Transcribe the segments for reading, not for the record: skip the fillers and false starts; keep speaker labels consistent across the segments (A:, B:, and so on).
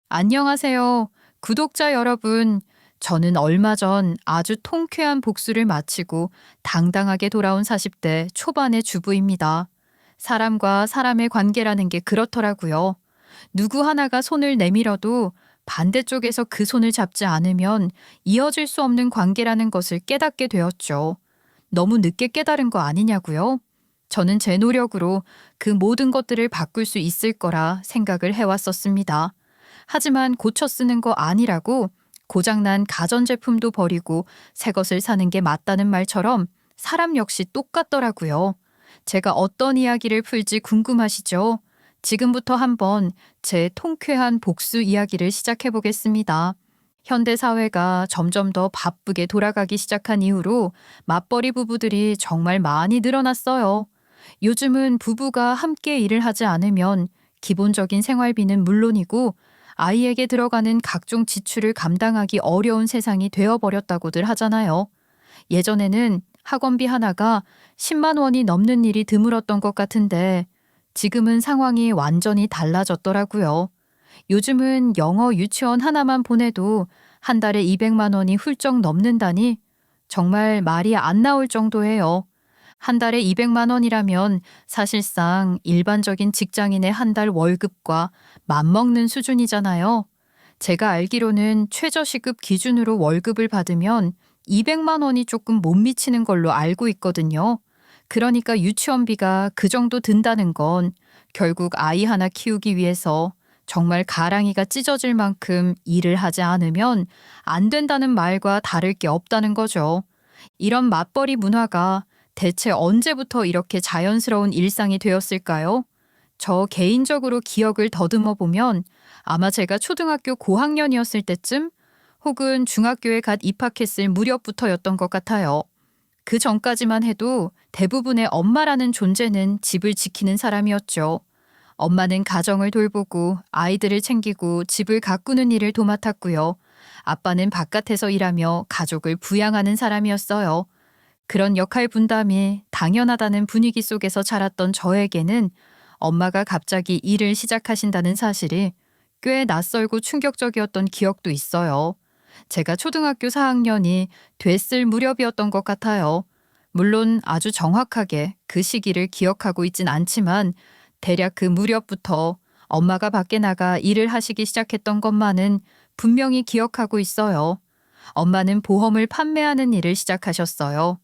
A: 안녕하세요. 구독자 여러분. 저는 얼마 전 아주 통쾌한 복수를 마치고 당당하게 돌아온 40대 초반의 주부입니다. 사람과 사람의 관계라는 게 그렇더라고요. 누구 하나가 손을 내밀어도 반대쪽에서 그 손을 잡지 않으면 이어질 수 없는 관계라는 것을 깨닫게 되었죠. 너무 늦게 깨달은 거 아니냐고요? 저는 제 노력으로 그 모든 것들을 바꿀 수 있을 거라 생각을 해왔었습니다. 하지만 고쳐 쓰는 거 아니라고 고장난 가전제품도 버리고 새 것을 사는 게 맞다는 말처럼 사람 역시 똑같더라고요. 제가 어떤 이야기를 풀지 궁금하시죠? 지금부터 한번 제 통쾌한 복수 이야기를 시작해 보겠습니다. 현대 사회가 점점 더 바쁘게 돌아가기 시작한 이후로 맞벌이 부부들이 정말 많이 늘어났어요. 요즘은 부부가 함께 일을 하지 않으면 기본적인 생활비는 물론이고 아이에게 들어가는 각종 지출을 감당하기 어려운 세상이 되어버렸다고들 하잖아요. 예전에는 학원비 하나가 10만 원이 넘는 일이 드물었던 것 같은데 지금은 상황이 완전히 달라졌더라고요. 요즘은 영어 유치원 하나만 보내도 한 달에 200만 원이 훌쩍 넘는다니 정말 말이 안 나올 정도예요. 한 달에 200만 원이라면 사실상 일반적인 직장인의 한 달 월급과 맞먹는 수준이잖아요. 제가 알기로는 최저시급 기준으로 월급을 받으면 200만 원이 조금 못 미치는 걸로 알고 있거든요. 그러니까 유치원비가 그 정도 든다는 건 결국 아이 하나 키우기 위해서 정말 가랑이가 찢어질 만큼 일을 하지 않으면 안 된다는 말과 다를 게 없다는 거죠. 이런 맞벌이 문화가 대체 언제부터 이렇게 자연스러운 일상이 되었을까요? 저 개인적으로 기억을 더듬어 보면 아마 제가 초등학교 고학년이었을 때쯤 혹은 중학교에 갓 입학했을 무렵부터였던 것 같아요. 그 전까지만 해도 대부분의 엄마라는 존재는 집을 지키는 사람이었죠. 엄마는 가정을 돌보고 아이들을 챙기고 집을 가꾸는 일을 도맡았고요. 아빠는 바깥에서 일하며 가족을 부양하는 사람이었어요. 그런 역할 분담이 당연하다는 분위기 속에서 자랐던 저에게는 엄마가 갑자기 일을 시작하신다는 사실이 꽤 낯설고 충격적이었던 기억도 있어요. 제가 초등학교 4학년이 됐을 무렵이었던 것 같아요. 물론 아주 정확하게 그 시기를 기억하고 있진 않지만 대략 그 무렵부터 엄마가 밖에 나가 일을 하시기 시작했던 것만은 분명히 기억하고 있어요. 엄마는 보험을 판매하는 일을 시작하셨어요.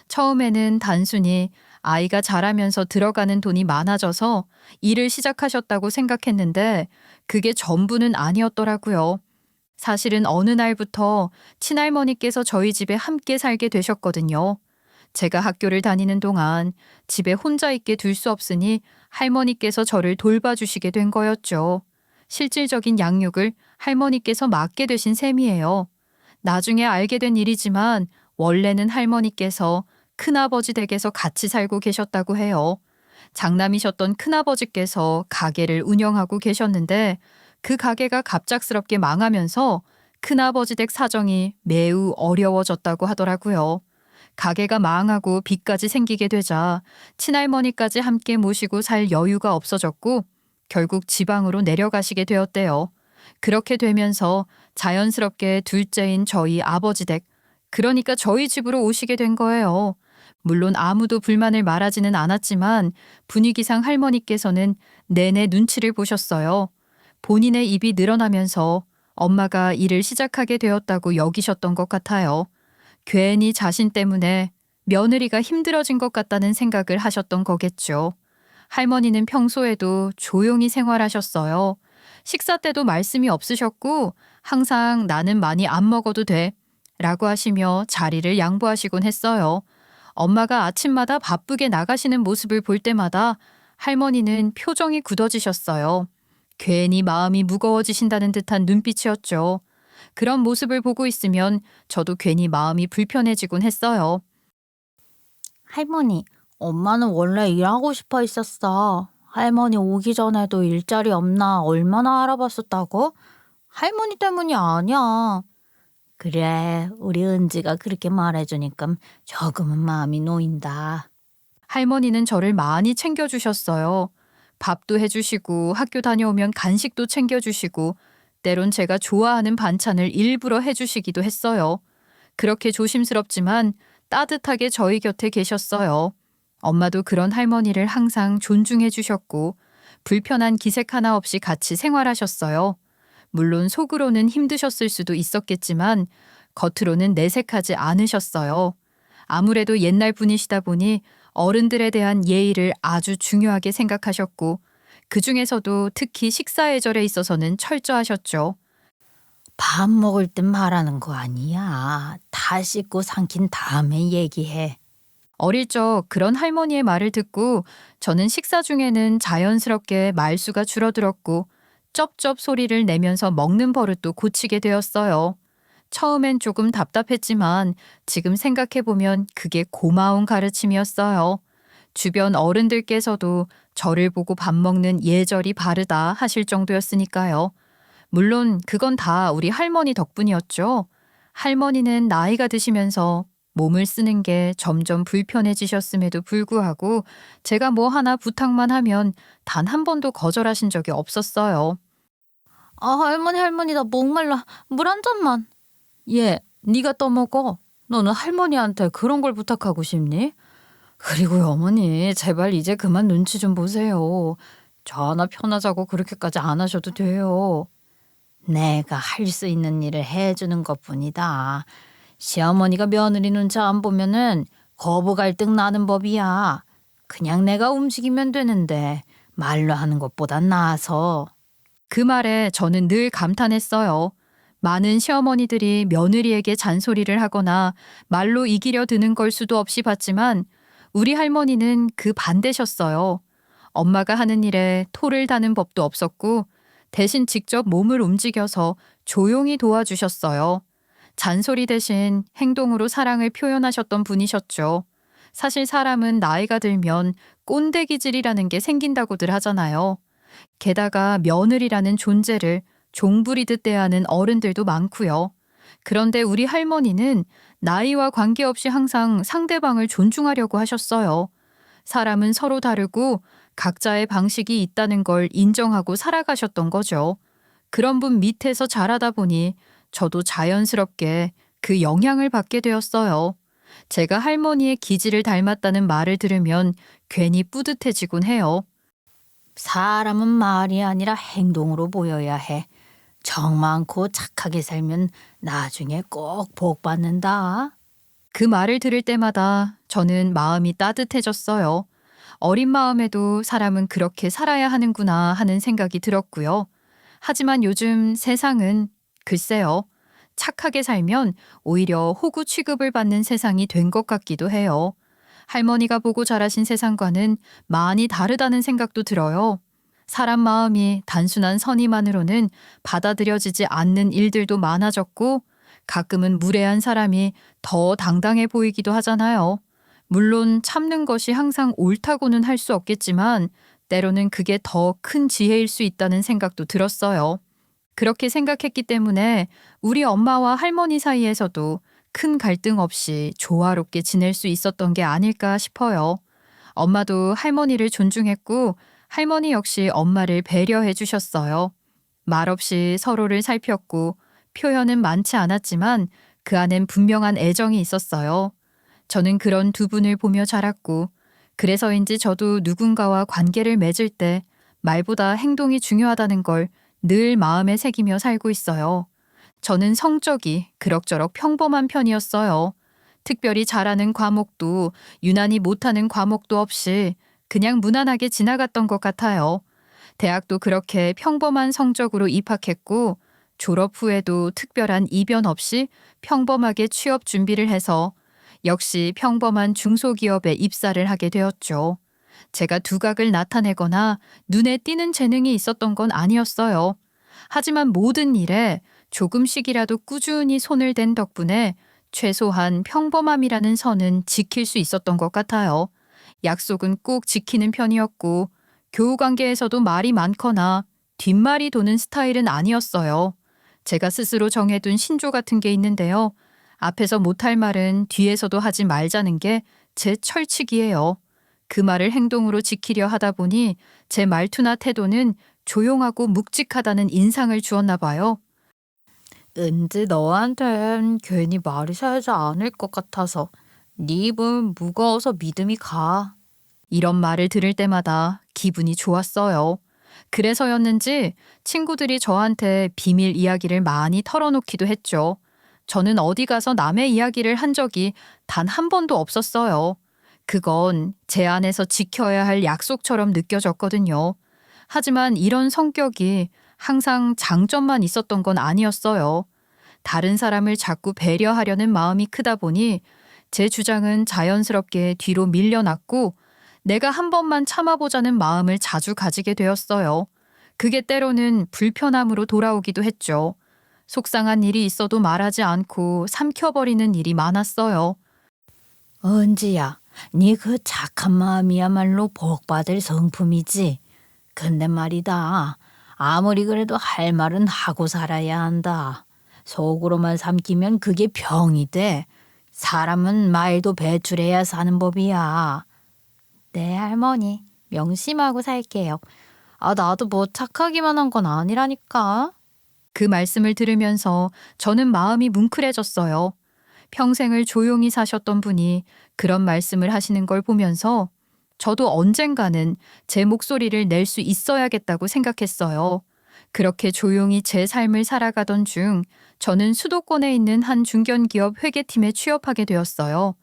A: 처음에는 단순히 아이가 자라면서 들어가는 돈이 많아져서 일을 시작하셨다고 생각했는데 그게 전부는 아니었더라고요. 사실은 어느 날부터 친할머니께서 저희 집에 함께 살게 되셨거든요. 제가 학교를 다니는 동안 집에 혼자 있게 둘 수 없으니 할머니께서 저를 돌봐주시게 된 거였죠. 실질적인 양육을 할머니께서 맡게 되신 셈이에요. 나중에 알게 된 일이지만 원래는 할머니께서 큰아버지 댁에서 같이 살고 계셨다고 해요. 장남이셨던 큰아버지께서 가게를 운영하고 계셨는데 그 가게가 갑작스럽게 망하면서 큰아버지 댁 사정이 매우 어려워졌다고 하더라고요. 가게가 망하고 빚까지 생기게 되자 친할머니까지 함께 모시고 살 여유가 없어졌고 결국 지방으로 내려가시게 되었대요. 그렇게 되면서 자연스럽게 둘째인 저희 아버지 댁, 그러니까 저희 집으로 오시게 된 거예요. 물론 아무도 불만을 말하지는 않았지만 분위기상 할머니께서는 내내 눈치를 보셨어요. 본인의 입이 늘어나면서 엄마가 일을 시작하게 되었다고 여기셨던 것 같아요. 괜히 자신 때문에 며느리가 힘들어진 것 같다는 생각을 하셨던 거겠죠. 할머니는 평소에도 조용히 생활하셨어요. 식사 때도 말씀이 없으셨고 항상 나는 많이 안 먹어도 돼 라고 하시며 자리를 양보하시곤 했어요. 엄마가 아침마다 바쁘게 나가시는 모습을 볼 때마다 할머니는 표정이 굳어지셨어요. 괜히 마음이 무거워지신다는 듯한 눈빛이었죠. 그런 모습을 보고 있으면 저도 괜히 마음이 불편해지곤 했어요.
B: 할머니, 엄마는 원래 일하고 싶어 있었어. 할머니 오기 전에도 일자리 없나 얼마나 알아봤었다고? 할머니 때문이 아니야. 그래, 우리 은지가 그렇게 말해주니까 조금은 마음이 놓인다.
A: 할머니는 저를 많이 챙겨주셨어요. 밥도 해주시고 학교 다녀오면 간식도 챙겨주시고 때론 제가 좋아하는 반찬을 일부러 해주시기도 했어요. 그렇게 조심스럽지만 따뜻하게 저희 곁에 계셨어요. 엄마도 그런 할머니를 항상 존중해 주셨고 불편한 기색 하나 없이 같이 생활하셨어요. 물론 속으로는 힘드셨을 수도 있었겠지만 겉으로는 내색하지 않으셨어요. 아무래도 옛날 분이시다 보니 어른들에 대한 예의를 아주 중요하게 생각하셨고 그 중에서도 특히 식사 예절에 있어서는 철저하셨죠.
B: 밥 먹을 땐 말하는 거 아니야. 다 씻고 삼킨 다음에 얘기해.
A: 어릴 적 그런 할머니의 말을 듣고 저는 식사 중에는 자연스럽게 말수가 줄어들었고 쩝쩝 소리를 내면서 먹는 버릇도 고치게 되었어요. 처음엔 조금 답답했지만 지금 생각해보면 그게 고마운 가르침이었어요. 주변 어른들께서도 저를 보고 밥 먹는 예절이 바르다 하실 정도였으니까요. 물론 그건 다 우리 할머니 덕분이었죠. 할머니는 나이가 드시면서 몸을 쓰는 게 점점 불편해지셨음에도 불구하고 제가 뭐 하나 부탁만 하면 단 한 번도 거절하신 적이 없었어요.
B: 아, 할머니, 나 목말라. 물 한 잔만. 얘, 네가 떠먹어. 너는 할머니한테 그런 걸 부탁하고 싶니? 그리고요, 어머니, 제발 이제 그만 눈치 좀 보세요. 저 하나 편하자고 그렇게까지 안 하셔도 돼요. 내가 할 수 있는 일을 해주는 것뿐이다. 시어머니가 며느리 눈치 안 보면은 거부 갈등 나는 법이야. 그냥 내가 움직이면 되는데 말로 하는 것보단 나아서.
A: 그 말에 저는 늘 감탄했어요. 많은 시어머니들이 며느리에게 잔소리를 하거나 말로 이기려 드는 걸 수도 없이 봤지만 우리 할머니는 그 반대셨어요. 엄마가 하는 일에 토를 다는 법도 없었고 대신 직접 몸을 움직여서 조용히 도와주셨어요. 잔소리 대신 행동으로 사랑을 표현하셨던 분이셨죠. 사실 사람은 나이가 들면 꼰대 기질이라는 게 생긴다고들 하잖아요. 게다가 며느리라는 존재를 종부리듯 대하는 어른들도 많고요. 그런데 우리 할머니는 나이와 관계없이 항상 상대방을 존중하려고 하셨어요. 사람은 서로 다르고 각자의 방식이 있다는 걸 인정하고 살아가셨던 거죠. 그런 분 밑에서 자라다 보니 저도 자연스럽게 그 영향을 받게 되었어요. 제가 할머니의 기질을 닮았다는 말을 들으면 괜히 뿌듯해지곤 해요.
B: 사람은 말이 아니라 행동으로 보여야 해. 정 많고 착하게 살면 나중에 꼭 복 받는다.
A: 그 말을 들을 때마다 저는 마음이 따뜻해졌어요. 어린 마음에도 사람은 그렇게 살아야 하는구나 하는 생각이 들었고요. 하지만 요즘 세상은 글쎄요. 착하게 살면 오히려 호구 취급을 받는 세상이 된 것 같기도 해요. 할머니가 보고 자라신 세상과는 많이 다르다는 생각도 들어요. 사람 마음이 단순한 선의만으로는 받아들여지지 않는 일들도 많아졌고 가끔은 무례한 사람이 더 당당해 보이기도 하잖아요. 물론 참는 것이 항상 옳다고는 할 수 없겠지만 때로는 그게 더 큰 지혜일 수 있다는 생각도 들었어요. 그렇게 생각했기 때문에 우리 엄마와 할머니 사이에서도 큰 갈등 없이 조화롭게 지낼 수 있었던 게 아닐까 싶어요. 엄마도 할머니를 존중했고 할머니 역시 엄마를 배려해 주셨어요. 말없이 서로를 살폈고 표현은 많지 않았지만 그 안엔 분명한 애정이 있었어요. 저는 그런 두 분을 보며 자랐고 그래서인지 저도 누군가와 관계를 맺을 때 말보다 행동이 중요하다는 걸 늘 마음에 새기며 살고 있어요. 저는 성적이 그럭저럭 평범한 편이었어요. 특별히 잘하는 과목도 유난히 못하는 과목도 없이 그냥 무난하게 지나갔던 것 같아요. 대학도 그렇게 평범한 성적으로 입학했고 졸업 후에도 특별한 이변 없이 평범하게 취업 준비를 해서 역시 평범한 중소기업에 입사를 하게 되었죠. 제가 두각을 나타내거나 눈에 띄는 재능이 있었던 건 아니었어요. 하지만 모든 일에 조금씩이라도 꾸준히 손을 댄 덕분에 최소한 평범함이라는 선은 지킬 수 있었던 것 같아요. 약속은 꼭 지키는 편이었고 교우 관계에서도 말이 많거나 뒷말이 도는 스타일은 아니었어요. 제가 스스로 정해둔 신조 같은 게 있는데요. 앞에서 못할 말은 뒤에서도 하지 말자는 게 제 철칙이에요. 그 말을 행동으로 지키려 하다 보니 제 말투나 태도는 조용하고 묵직하다는 인상을 주었나 봐요.
B: 은지 너한텐 괜히 말이 살지 않을 것 같아서 네 입은 무거워서 믿음이 가.
A: 이런 말을 들을 때마다 기분이 좋았어요. 그래서였는지 친구들이 저한테 비밀 이야기를 많이 털어놓기도 했죠. 저는 어디 가서 남의 이야기를 한 적이 단 한 번도 없었어요. 그건 제 안에서 지켜야 할 약속처럼 느껴졌거든요. 하지만 이런 성격이 항상 장점만 있었던 건 아니었어요. 다른 사람을 자꾸 배려하려는 마음이 크다 보니 제 주장은 자연스럽게 뒤로 밀려났고 내가 한 번만 참아보자는 마음을 자주 가지게 되었어요. 그게 때로는 불편함으로 돌아오기도 했죠. 속상한 일이 있어도 말하지 않고 삼켜버리는 일이 많았어요.
B: 은지야, 네 그 착한 마음이야말로 복받을 성품이지. 근데 말이다. 아무리 그래도 할 말은 하고 살아야 한다. 속으로만 삼키면 그게 병이 돼. 사람은 말도 배출해야 사는 법이야. 네, 할머니. 명심하고 살게요. 나도 뭐 착하기만 한 건 아니라니까.
A: 그 말씀을 들으면서 저는 마음이 뭉클해졌어요. 평생을 조용히 사셨던 분이 그런 말씀을 하시는 걸 보면서 저도 언젠가는 제 목소리를 낼 수 있어야겠다고 생각했어요. 그렇게 조용히 제 삶을 살아가던 중 저는 수도권에 있는 한 중견기업 회계팀에 취업하게 되었어요.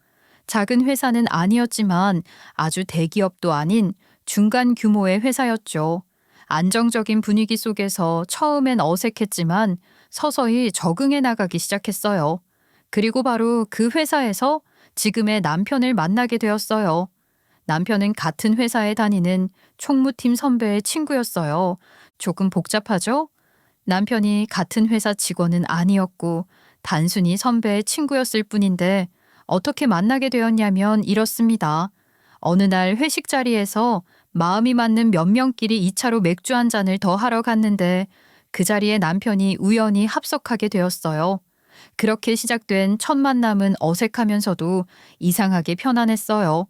A: 작은 회사는 아니었지만 아주 대기업도 아닌 중간 규모의 회사였죠. 안정적인 분위기 속에서 처음엔 어색했지만 서서히 적응해 나가기 시작했어요. 그리고 바로 그 회사에서 지금의 남편을 만나게 되었어요. 남편은 같은 회사에 다니는 총무팀 선배의 친구였어요. 조금 복잡하죠? 남편이 같은 회사 직원은 아니었고 단순히 선배의 친구였을 뿐인데 어떻게 만나게 되었냐면 이렇습니다. 어느 날 회식 자리에서 마음이 맞는 몇 명끼리 2차로 맥주 한 잔을 더 하러 갔는데 그 자리에 남편이 우연히 합석하게 되었어요. 그렇게 시작된 첫 만남은 어색하면서도 이상하게 편안했어요.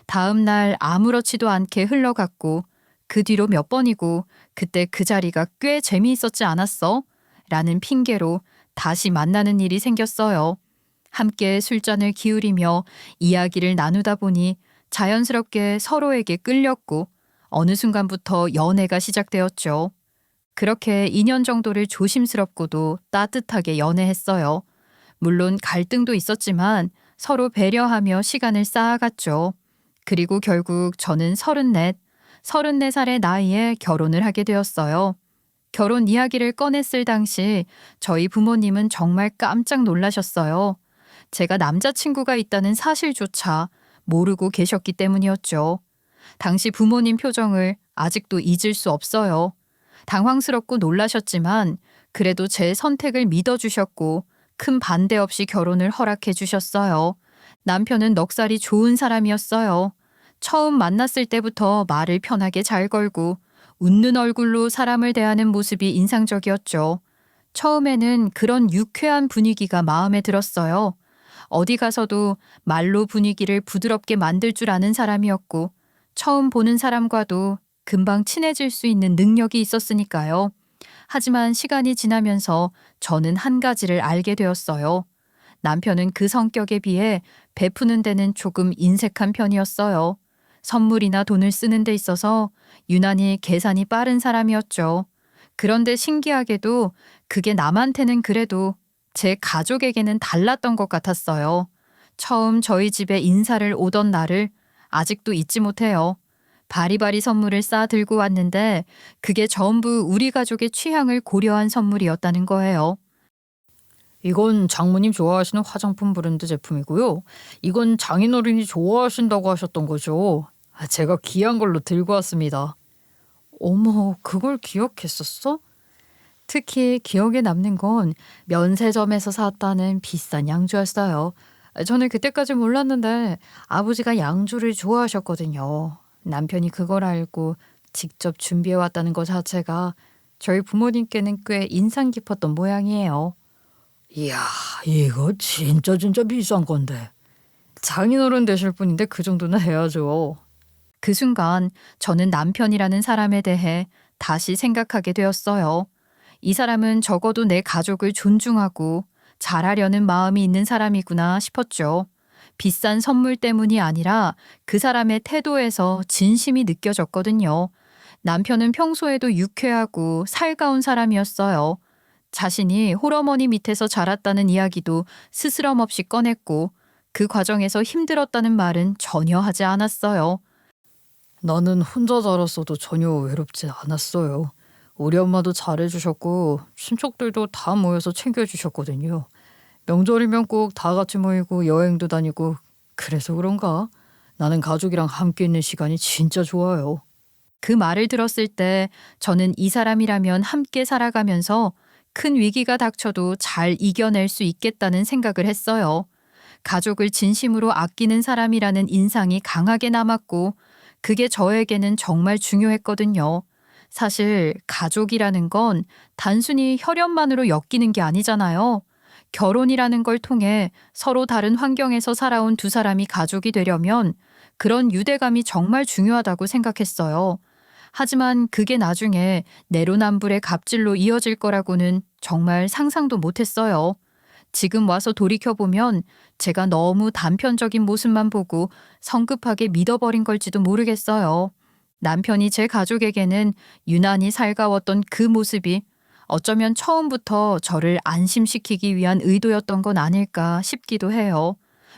A: 다음 날 아무렇지도 않게 흘러갔고 그 뒤로 몇 번이고 그때 그 자리가 꽤 재미있었지 않았어? 라는 핑계로 다시 만나는 일이 생겼어요. 함께 술잔을 기울이며 이야기를 나누다 보니 자연스럽게 서로에게 끌렸고 어느 순간부터 연애가 시작되었죠. 그렇게 2년 정도를 조심스럽고도 따뜻하게 연애했어요. 물론 갈등도 있었지만 서로 배려하며 시간을 쌓아갔죠. 그리고 결국 저는 34살의 나이에 결혼을 하게 되었어요. 결혼 이야기를 꺼냈을 당시 저희 부모님은 정말 깜짝 놀라셨어요. 제가 남자친구가 있다는 사실조차 모르고 계셨기 때문이었죠. 당시 부모님 표정을 아직도 잊을 수 없어요. 당황스럽고 놀라셨지만 그래도 제 선택을 믿어주셨고 큰 반대 없이 결혼을 허락해 주셨어요. 남편은 넉살이 좋은 사람이었어요. 처음 만났을 때부터 말을 편하게 잘 걸고 웃는 얼굴로 사람을 대하는 모습이 인상적이었죠. 처음에는 그런 유쾌한 분위기가 마음에 들었어요. 어디 가서도 말로 분위기를 부드럽게 만들 줄 아는 사람이었고 처음 보는 사람과도 금방 친해질 수 있는 능력이 있었으니까요. 하지만 시간이 지나면서 저는 한 가지를 알게 되었어요. 남편은 그 성격에 비해 베푸는 데는 조금 인색한 편이었어요. 선물이나 돈을 쓰는 데 있어서 유난히 계산이 빠른 사람이었죠. 그런데 신기하게도 그게 남한테는 그래도 제 가족에게는 달랐던 것 같았어요. 처음 저희 집에 인사를 오던 날을 아직도 잊지 못해요. 바리바리 선물을 싸 들고 왔는데 그게 전부 우리 가족의 취향을 고려한 선물이었다는 거예요.
B: 이건 장모님 좋아하시는 화장품 브랜드 제품이고요. 이건 장인어른이 좋아하신다고 하셨던 거죠. 제가 귀한 걸로 들고 왔습니다. 어머, 그걸 기억했었어? 특히 기억에 남는 건 면세점에서 샀다는 비싼 양주였어요. 저는 그때까지 몰랐는데 아버지가 양주를 좋아하셨거든요. 남편이 그걸 알고 직접 준비해 왔다는 것 자체가 저희 부모님께는 꽤 인상 깊었던 모양이에요. 이야, 이거 진짜 비싼 건데. 장인어른 되실 분인데 그 정도는 해야죠.
A: 그 순간 저는 남편이라는 사람에 대해 다시 생각하게 되었어요. 이 사람은 적어도 내 가족을 존중하고 잘하려는 마음이 있는 사람이구나 싶었죠. 비싼 선물 때문이 아니라 그 사람의 태도에서 진심이 느껴졌거든요. 남편은 평소에도 유쾌하고 살가운 사람이었어요. 자신이 홀어머니 밑에서 자랐다는 이야기도 스스럼 없이 꺼냈고 그 과정에서 힘들었다는 말은 전혀 하지 않았어요. 나는 혼자 자랐어도 전혀 외롭지 않았어요. 우리 엄마도 잘해주셨고 친척들도 다 모여서 챙겨주셨거든요. 명절이면 꼭 다 같이 모이고 여행도 다니고 그래서 그런가? 나는 가족이랑 함께 있는 시간이 진짜 좋아요. 그 말을 들었을 때 저는 이 사람이라면 함께 살아가면서 큰 위기가 닥쳐도 잘 이겨낼 수 있겠다는 생각을 했어요. 가족을 진심으로 아끼는 사람이라는 인상이 강하게 남았고 그게 저에게는 정말 중요했거든요. 사실 가족이라는 건 단순히 혈연만으로 엮이는 게 아니잖아요. 결혼이라는 걸 통해 서로 다른 환경에서 살아온 두 사람이 가족이 되려면 그런 유대감이 정말 중요하다고 생각했어요. 하지만 그게 나중에 내로남불의 갑질로 이어질 거라고는 정말 상상도 못했어요. 지금 와서 돌이켜보면 제가 너무 단편적인 모습만 보고 성급하게 믿어버린 걸지도 모르겠어요. 남편이 제 가족에게는 유난히 살가웠던 그 모습이 어쩌면 처음부터 저를 안심시키기 위한 의도였던 건 아닐까 싶기도 해요.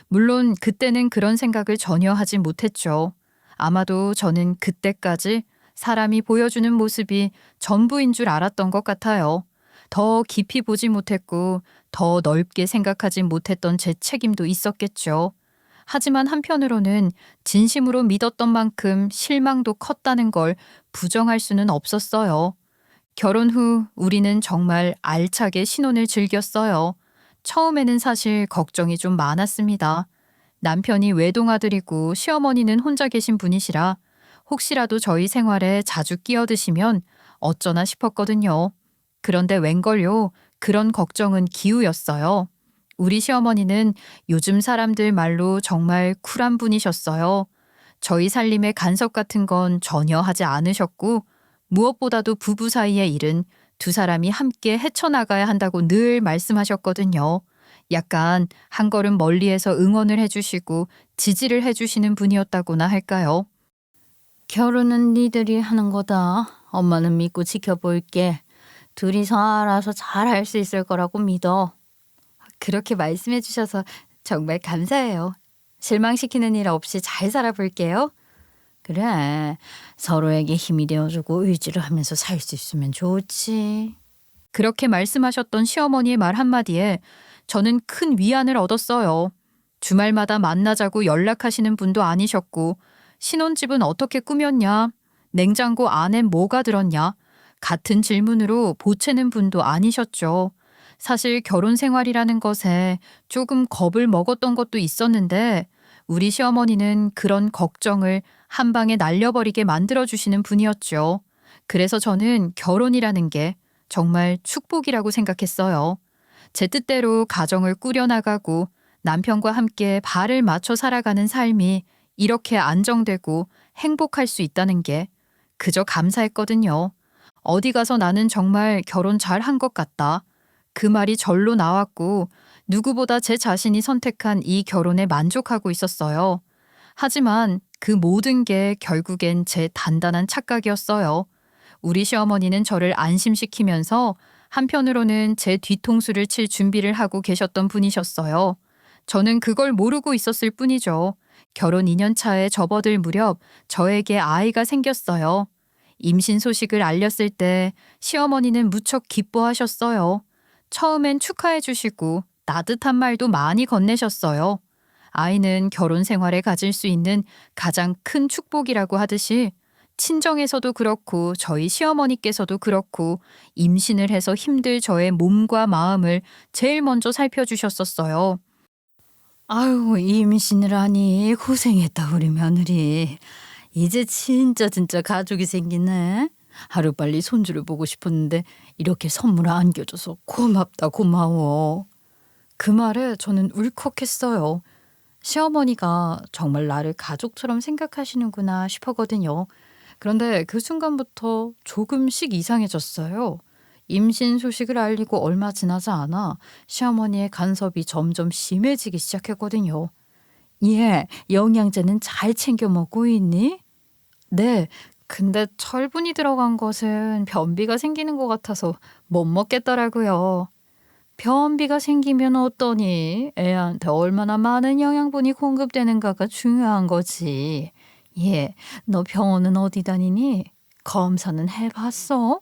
A: 물론 그때는 그런 생각을 전혀 하지 못했죠. 아마도 저는 그때까지 사람이 보여주는 모습이 전부인 줄 알았던 것 같아요. 더 깊이 보지 못했고 더 넓게 생각하지 못했던 제 책임도 있었겠죠. 하지만 한편으로는 진심으로 믿었던 만큼 실망도 컸다는 걸 부정할 수는 없었어요. 결혼 후 우리는 정말 알차게 신혼을 즐겼어요. 처음에는 사실 걱정이 좀 많았습니다. 남편이 외동아들이고 시어머니는 혼자 계신 분이시라 혹시라도 저희 생활에 자주 끼어드시면 어쩌나 싶었거든요. 그런데 웬걸요, 그런 걱정은 기우였어요. 우리 시어머니는 요즘 사람들 말로 정말 쿨한 분이셨어요. 저희 살림에 간섭 같은 건 전혀 하지 않으셨고 무엇보다도 부부 사이의 일은 두 사람이 함께 헤쳐나가야 한다고 늘 말씀하셨거든요. 약간 한 걸음 멀리에서 응원을 해주시고 지지를 해주시는 분이었다고나 할까요?
B: 결혼은 니들이 하는 거다. 엄마는 믿고 지켜볼게. 둘이서 알아서 잘 할 수 있을 거라고 믿어.
A: 그렇게 말씀해 주셔서 정말 감사해요. 실망시키는 일 없이 잘 살아볼게요.
B: 그래, 서로에게 힘이 되어주고 의지를 하면서 살 수 있으면 좋지.
A: 그렇게 말씀하셨던 시어머니의 말 한마디에 저는 큰 위안을 얻었어요. 주말마다 만나자고 연락하시는 분도 아니셨고 신혼집은 어떻게 꾸몄냐? 냉장고 안엔 뭐가 들었냐? 같은 질문으로 보채는 분도 아니셨죠. 사실 결혼 생활이라는 것에 조금 겁을 먹었던 것도 있었는데 우리 시어머니는 그런 걱정을 한 방에 날려버리게 만들어주시는 분이었죠. 그래서 저는 결혼이라는 게 정말 축복이라고 생각했어요. 제 뜻대로 가정을 꾸려나가고 남편과 함께 발을 맞춰 살아가는 삶이 이렇게 안정되고 행복할 수 있다는 게 그저 감사했거든요. 어디 가서 나는 정말 결혼 잘 한 것 같다. 그 말이 절로 나왔고 누구보다 제 자신이 선택한 이 결혼에 만족하고 있었어요. 하지만 그 모든 게 결국엔 제 단단한 착각이었어요. 우리 시어머니는 저를 안심시키면서 한편으로는 제 뒤통수를 칠 준비를 하고 계셨던 분이셨어요. 저는 그걸 모르고 있었을 뿐이죠. 결혼 2년 차에 접어들 무렵 저에게 아이가 생겼어요. 임신 소식을 알렸을 때 시어머니는 무척 기뻐하셨어요. 처음엔 축하해 주시고 따뜻한 말도 많이 건네셨어요. 아이는 결혼 생활에 가질 수 있는 가장 큰 축복이라고 하듯이 친정에서도 그렇고 저희 시어머니께서도 그렇고 임신을 해서 힘들 저의 몸과 마음을 제일 먼저 살펴주셨었어요.
B: 아유, 임신을 하니 고생했다, 우리 며느리. 이제 진짜 가족이 생기네. 하루빨리 손주를 보고 싶었는데 이렇게 선물 안겨줘서 고맙다, 고마워.
A: 그 말에 저는 울컥했어요. 시어머니가 정말 나를 가족처럼 생각하시는구나 싶었거든요. 그런데 그 순간부터 조금씩 이상해졌어요. 임신 소식을 알리고 얼마 지나지 않아 시어머니의 간섭이 점점 심해지기 시작했거든요. 예, 영양제는 잘 챙겨 먹고 있니? 네, 근데 철분이 들어간 것은 변비가 생기는 것 같아서 못 먹겠더라고요. 변비가 생기면 어떠니? 애한테 얼마나 많은 영양분이 공급되는가가 중요한 거지. 예, 너 병원은 어디 다니니? 검사는 해봤어?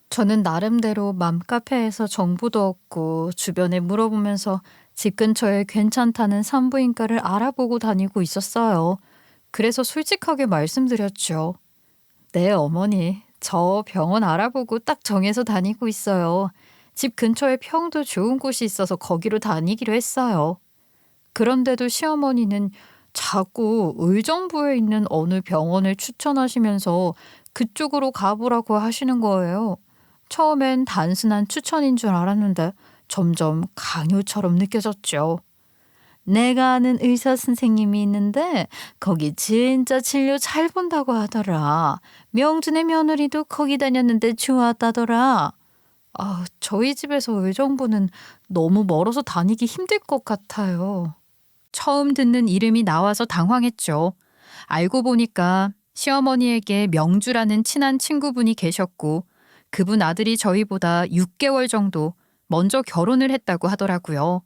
A: 저는 나름대로 맘카페에서 정보도 얻고 주변에 물어보면서 집 근처에 괜찮다는 산부인과를 알아보고 다니고 있었어요. 그래서 솔직하게 말씀드렸죠. 네, 어머니. 저 병원 알아보고 딱 정해서 다니고 있어요. 집 근처에 평도 좋은 곳이 있어서 거기로 다니기로 했어요. 그런데도 시어머니는 자꾸 의정부에 있는 어느 병원을 추천하시면서 그쪽으로 가보라고 하시는 거예요. 처음엔 단순한 추천인 줄 알았는데 점점 강요처럼 느껴졌죠. 내가 아는 의사 선생님이 있는데 거기 진짜 진료 잘 본다고 하더라. 명준의 며느리도 거기 다녔는데 좋았다더라. 아, 저희 집에서 의정부는 너무 멀어서 다니기 힘들 것 같아요. 처음 듣는 이름이 나와서 당황했죠. 알고 보니까 시어머니에게 명주라는 친한 친구분이 계셨고 그분 아들이 저희보다 6개월 정도 먼저 결혼을 했다고 하더라고요.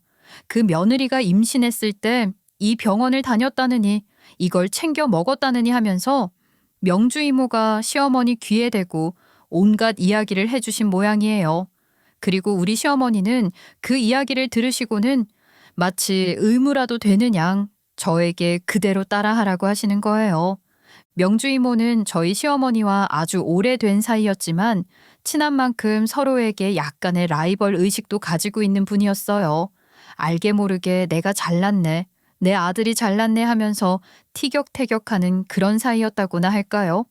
A: 그 며느리가 임신했을 때 이 병원을 다녔다느니 이걸 챙겨 먹었다느니 하면서 명주 이모가 시어머니 귀에 대고 온갖 이야기를 해주신 모양이에요. 그리고 우리 시어머니는 그 이야기를 들으시고는 마치 의무라도 되는 양 저에게 그대로 따라하라고 하시는 거예요. 명주 이모는 저희 시어머니와 아주 오래된 사이였지만 친한 만큼 서로에게 약간의 라이벌 의식도 가지고 있는 분이었어요. 알게 모르게 내가 잘났네, 내 아들이 잘났네 하면서 티격태격하는 그런 사이였다고나 할까요?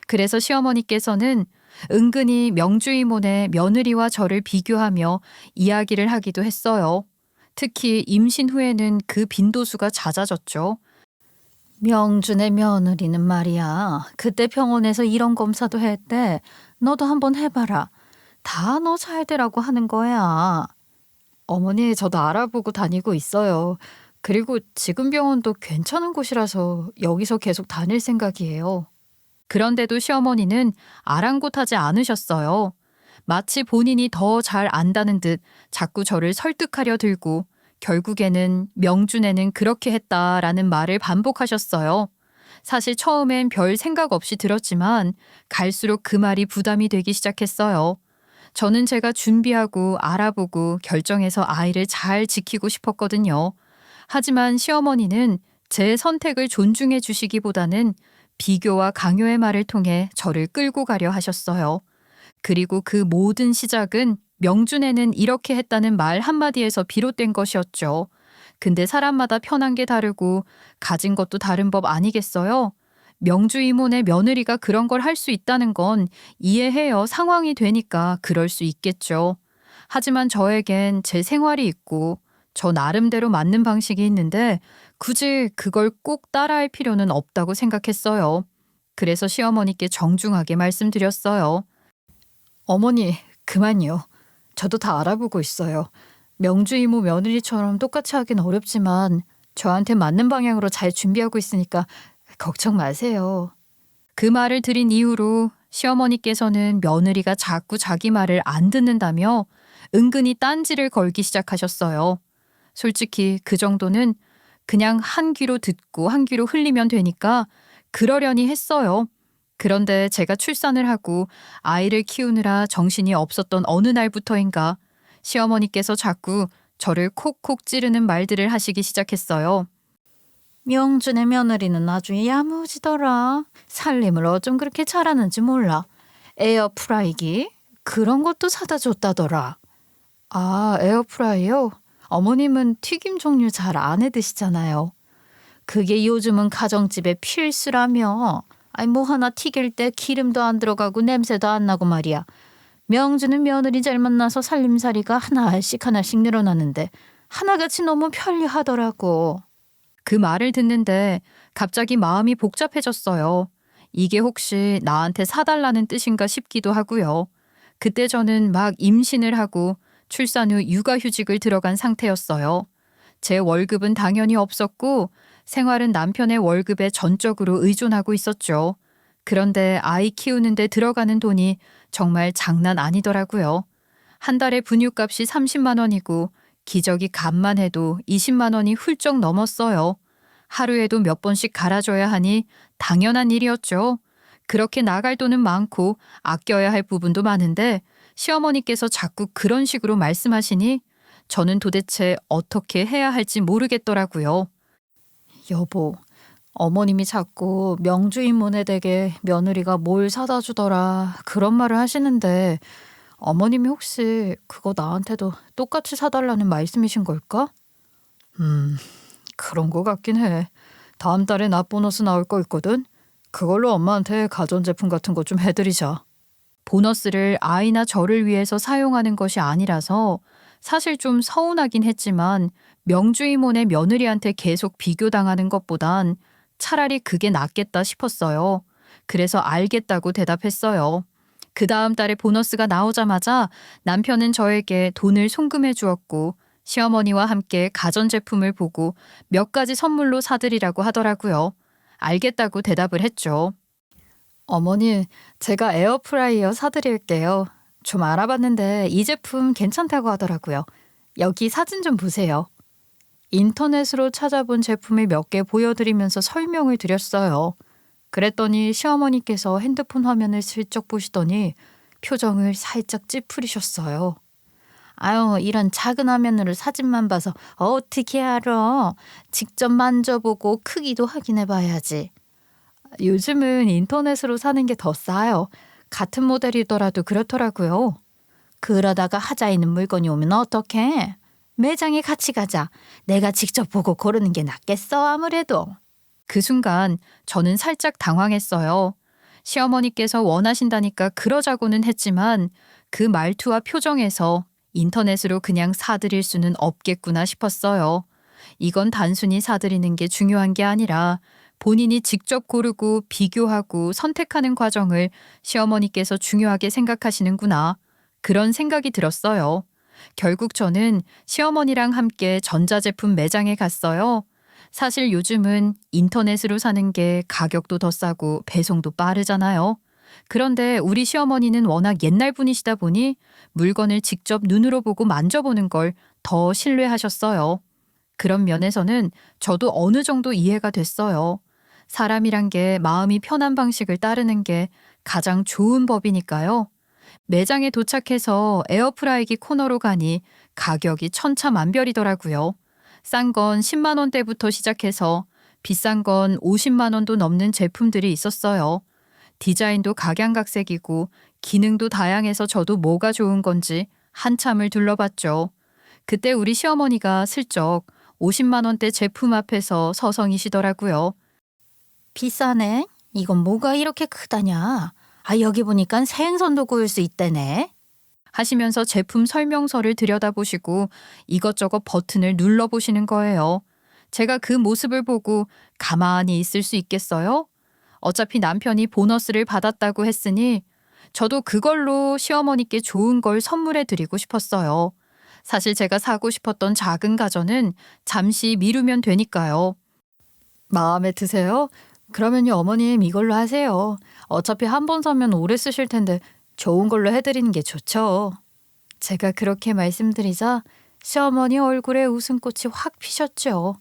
A: 그래서 시어머니께서는 은근히 명주 이모네 며느리와 저를 비교하며 이야기를 하기도 했어요. 특히 임신 후에는 그 빈도수가 잦아졌죠. 명준의 며느리는 말이야. 그때 병원에서 이런 검사도 했대. 너도 한번 해봐라. 다 너 잘 되라고 하는 거야. 어머니, 저도 알아보고 다니고 있어요. 그리고 지금 병원도 괜찮은 곳이라서 여기서 계속 다닐 생각이에요. 그런데도 시어머니는 아랑곳하지 않으셨어요. 마치 본인이 더 잘 안다는 듯 자꾸 저를 설득하려 들고 결국에는 명준에는 그렇게 했다라는 말을 반복하셨어요. 사실 처음엔 별 생각 없이 들었지만 갈수록 그 말이 부담이 되기 시작했어요. 저는 제가 준비하고 알아보고 결정해서 아이를 잘 지키고 싶었거든요. 하지만 시어머니는 제 선택을 존중해 주시기보다는 비교와 강요의 말을 통해 저를 끌고 가려 하셨어요. 그리고 그 모든 시작은 명준에는 이렇게 했다는 말 한마디에서 비롯된 것이었죠. 근데 사람마다 편한 게 다르고 가진 것도 다른 법 아니겠어요? 명주 이모네 며느리가 그런 걸 할 수 있다는 건 이해해요. 상황이 되니까 그럴 수 있겠죠. 하지만 저에겐 제 생활이 있고 저 나름대로 맞는 방식이 있는데 굳이 그걸 꼭 따라할 필요는 없다고 생각했어요. 그래서 시어머니께 정중하게 말씀드렸어요. 어머니, 그만요. 저도 다 알아보고 있어요. 명주 이모 며느리처럼 똑같이 하긴 어렵지만 저한테 맞는 방향으로 잘 준비하고 있으니까 걱정 마세요. 그 말을 들은 이후로 시어머니께서는 며느리가 자꾸 자기 말을 안 듣는다며 은근히 딴지를 걸기 시작하셨어요. 솔직히 그 정도는 그냥 한 귀로 듣고 한 귀로 흘리면 되니까 그러려니 했어요. 그런데 제가 출산을 하고 아이를 키우느라 정신이 없었던 어느 날부터인가 시어머니께서 자꾸 저를 콕콕 찌르는 말들을 하시기 시작했어요. 명준의 며느리는 아주 야무지더라. 살림을 어쩜 그렇게 잘하는지 몰라. 에어프라이기? 그런 것도 사다 줬다더라. 아, 에어프라이요? 어머님은 튀김 종류 잘 안 해 드시잖아요. 그게 요즘은 가정집에 필수라며. 아니 뭐 하나 튀길 때 기름도 안 들어가고 냄새도 안 나고 말이야. 명주는 며느리 잘 만나서 살림살이가 하나씩 늘어나는데 하나같이 너무 편리하더라고. 그 말을 듣는데 갑자기 마음이 복잡해졌어요. 이게 혹시 나한테 사달라는 뜻인가 싶기도 하고요. 그때 저는 막 임신을 하고 출산 후 육아휴직을 들어간 상태였어요. 제 월급은 당연히 없었고 생활은 남편의 월급에 전적으로 의존하고 있었죠. 그런데 아이 키우는데 들어가는 돈이 정말 장난 아니더라고요. 한 달에 분유값이 30만 원이고 기저귀 값만 해도 20만 원이 훌쩍 넘었어요. 하루에도 몇 번씩 갈아줘야 하니 당연한 일이었죠. 그렇게 나갈 돈은 많고 아껴야 할 부분도 많은데 시어머니께서 자꾸 그런 식으로 말씀하시니 저는 도대체 어떻게 해야 할지 모르겠더라고요. 여보, 어머님이 자꾸 명주인문에 댁에 며느리가 뭘 사다 주더라 그런 말을 하시는데 어머님이 혹시 그거 나한테도 똑같이 사달라는 말씀이신 걸까? 그런 거 같긴 해. 다음 달에 나 보너스 나올 거 있거든. 그걸로 엄마한테 가전제품 같은 거 좀 해드리자. 보너스를 아이나 저를 위해서 사용하는 것이 아니라서 사실 좀 서운하긴 했지만 명주이모네 며느리한테 계속 비교당하는 것보단 차라리 그게 낫겠다 싶었어요. 그래서 알겠다고 대답했어요. 그 다음 달에 보너스가 나오자마자 남편은 저에게 돈을 송금해 주었고 시어머니와 함께 가전제품을 보고 몇 가지 선물로 사드리라고 하더라고요. 알겠다고 대답을 했죠. 어머니, 제가 에어프라이어 사드릴게요. 좀 알아봤는데 이 제품 괜찮다고 하더라고요. 여기 사진 좀 보세요. 인터넷으로 찾아본 제품을 몇 개 보여드리면서 설명을 드렸어요. 그랬더니 시어머니께서 핸드폰 화면을 슬쩍 보시더니 표정을 살짝 찌푸리셨어요. 아유, 이런 작은 화면으로 사진만 봐서 어떻게 알아? 직접 만져보고 크기도 확인해 봐야지. 요즘은 인터넷으로 사는 게 더 싸요. 같은 모델이더라도 그렇더라고요. 그러다가 하자 있는 물건이 오면 어떡해? 매장에 같이 가자. 내가 직접 보고 고르는 게 낫겠어, 아무래도. 그 순간 저는 살짝 당황했어요. 시어머니께서 원하신다니까 그러자고는 했지만 그 말투와 표정에서 인터넷으로 그냥 사드릴 수는 없겠구나 싶었어요. 이건 단순히 사드리는 게 중요한 게 아니라 본인이 직접 고르고 비교하고 선택하는 과정을 시어머니께서 중요하게 생각하시는구나. 그런 생각이 들었어요. 결국 저는 시어머니랑 함께 전자제품 매장에 갔어요. 사실 요즘은 인터넷으로 사는 게 가격도 더 싸고 배송도 빠르잖아요. 그런데 우리 시어머니는 워낙 옛날 분이시다 보니 물건을 직접 눈으로 보고 만져보는 걸 더 신뢰하셨어요. 그런 면에서는 저도 어느 정도 이해가 됐어요. 사람이란 게 마음이 편한 방식을 따르는 게 가장 좋은 법이니까요. 매장에 도착해서 에어프라이기 코너로 가니 가격이 천차만별이더라고요. 싼 건 10만 원대부터 시작해서 비싼 건 50만 원도 넘는 제품들이 있었어요. 디자인도 각양각색이고 기능도 다양해서 저도 뭐가 좋은 건지 한참을 둘러봤죠. 그때 우리 시어머니가 슬쩍 50만 원대 제품 앞에서 서성이시더라고요. 비싸네. 이건 뭐가 이렇게 크다냐. 아, 여기 보니까 생선도 구울 수 있다네. 하시면서 제품 설명서를 들여다보시고 이것저것 버튼을 눌러보시는 거예요. 제가 그 모습을 보고 가만히 있을 수 있겠어요? 어차피 남편이 보너스를 받았다고 했으니 저도 그걸로 시어머니께 좋은 걸 선물해 드리고 싶었어요. 사실 제가 사고 싶었던 작은 가전은 잠시 미루면 되니까요. 마음에 드세요? 그러면요, 어머님 이걸로 하세요. 어차피 한 번 사면 오래 쓰실 텐데 좋은 걸로 해드리는 게 좋죠. 제가 그렇게 말씀드리자 시어머니 얼굴에 웃음꽃이 확 피셨죠.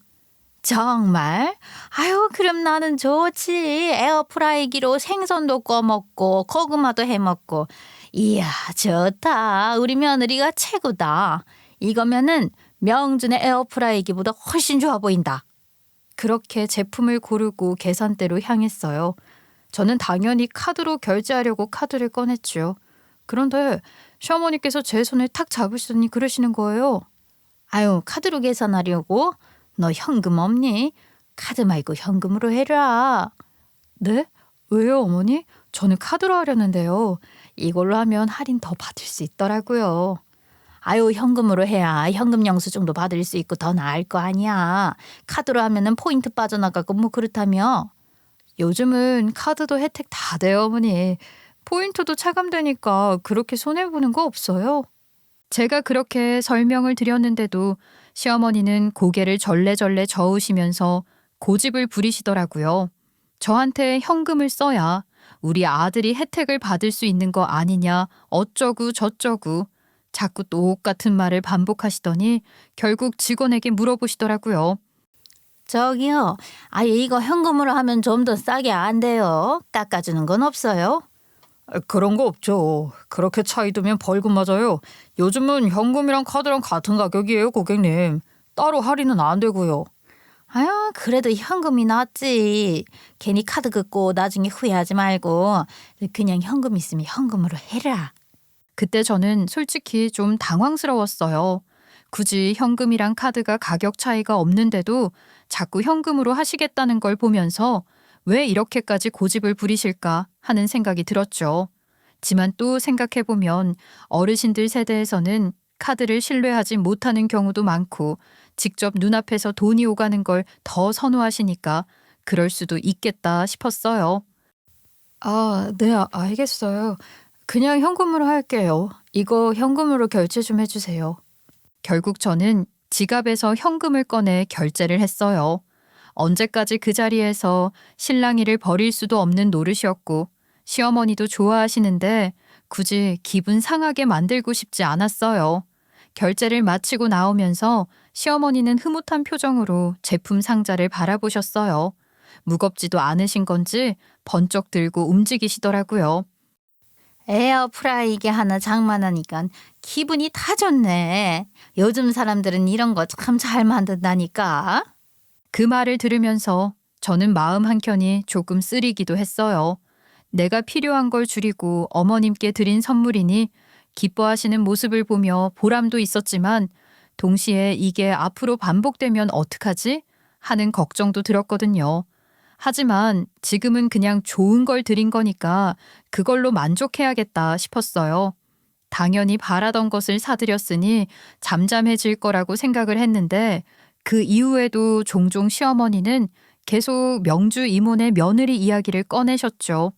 A: 정말? 아유, 그럼 나는 좋지. 에어프라이기로 생선도 구워 먹고 고구마도 해 먹고. 이야, 좋다. 우리 며느리가 최고다. 이거면은 명준의 에어프라이기보다 훨씬 좋아 보인다. 그렇게 제품을 고르고 계산대로 향했어요. 저는 당연히 카드로 결제하려고 카드를 꺼냈죠. 그런데 시어머니께서 제 손을 탁 잡으시더니 그러시는 거예요. 아유, 카드로 계산하려고? 너 현금 없니? 카드 말고 현금으로 해라. 네? 왜요, 어머니? 저는 카드로 하려는데요. 이걸로 하면 할인 더 받을 수 있더라고요. 아유, 현금으로 해야 현금 영수증도 받을 수 있고 더 나을 거 아니야. 카드로 하면은 포인트 빠져나가고 뭐 그렇다며. 요즘은 카드도 혜택 다 돼요, 어머니. 포인트도 차감되니까 그렇게 손해보는 거 없어요. 제가 그렇게 설명을 드렸는데도 시어머니는 고개를 절레절레 저으시면서 고집을 부리시더라고요. 저한테 현금을 써야 우리 아들이 혜택을 받을 수 있는 거 아니냐, 어쩌고 저쩌고 자꾸 똑같은 말을 반복하시더니 결국 직원에게 물어보시더라고요.
B: 저기요. 아예 이거 현금으로 하면 좀 더 싸게 안 돼요? 깎아주는 건 없어요?
A: 그런 거 없죠. 그렇게 차이 두면 벌금 맞아요. 요즘은 현금이랑 카드랑 같은 가격이에요, 고객님. 따로 할인은 안 되고요.
B: 아유, 그래도 현금이 낫지. 괜히 카드 긁고 나중에 후회하지 말고 그냥 현금 있으면 현금으로 해라.
A: 그때 저는 솔직히 좀 당황스러웠어요. 굳이 현금이랑 카드가 가격 차이가 없는데도 자꾸 현금으로 하시겠다는 걸 보면서 왜 이렇게까지 고집을 부리실까 하는 생각이 들었죠. 지만 또 생각해보면 어르신들 세대에서는 카드를 신뢰하지 못하는 경우도 많고 직접 눈앞에서 돈이 오가는 걸 더 선호하시니까 그럴 수도 있겠다 싶었어요. 아, 네, 알겠어요. 그냥 현금으로 할게요. 이거 현금으로 결제 좀 해주세요. 결국 저는 지갑에서 현금을 꺼내 결제를 했어요. 언제까지 그 자리에서 실랑이를 벌일 수도 없는 노릇이었고 시어머니도 좋아하시는데 굳이 기분 상하게 만들고 싶지 않았어요. 결제를 마치고 나오면서 시어머니는 흐뭇한 표정으로 제품 상자를 바라보셨어요. 무겁지도 않으신 건지 번쩍 들고 움직이시더라고요.
B: 에어프라이기 하나 장만하니까 기분이 다 좋네. 요즘 사람들은 이런 거 참 잘 만든다니까.
A: 그 말을 들으면서 저는 마음 한켠이 조금 쓰리기도 했어요. 내가 필요한 걸 줄이고 어머님께 드린 선물이니 기뻐하시는 모습을 보며 보람도 있었지만 동시에 이게 앞으로 반복되면 어떡하지? 하는 걱정도 들었거든요. 하지만 지금은 그냥 좋은 걸 드린 거니까 그걸로 만족해야겠다 싶었어요. 당연히 바라던 것을 사드렸으니 잠잠해질 거라고 생각을 했는데 그 이후에도 종종 시어머니는 계속 명주 이모네 며느리 이야기를 꺼내셨죠.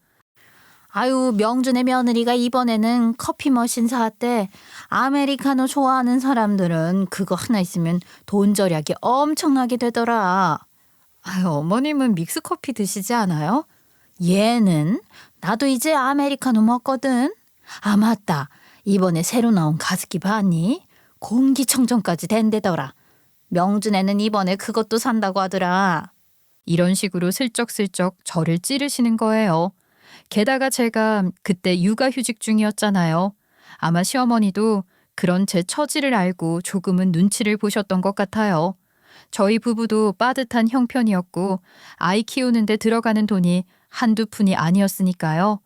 B: 아유, 명준의 며느리가 이번에는 커피 머신 사왔대. 아메리카노 좋아하는 사람들은 그거 하나 있으면 돈 절약이 엄청나게 되더라.
A: 아유, 어머님은 믹스커피 드시지 않아요?
B: 얘는 나도 이제 아메리카노 먹거든. 아, 맞다. 이번에 새로 나온 가습기 봤니? 공기청정까지 된대더라. 명준에는 이번에 그것도 산다고 하더라.
A: 이런 식으로 슬쩍슬쩍 저를 찌르시는 거예요. 게다가 제가 그때 육아휴직 중이었잖아요. 아마 시어머니도 그런 제 처지를 알고 조금은 눈치를 보셨던 것 같아요. 저희 부부도 빠듯한 형편이었고 아이 키우는데 들어가는 돈이 한두 푼이 아니었으니까요.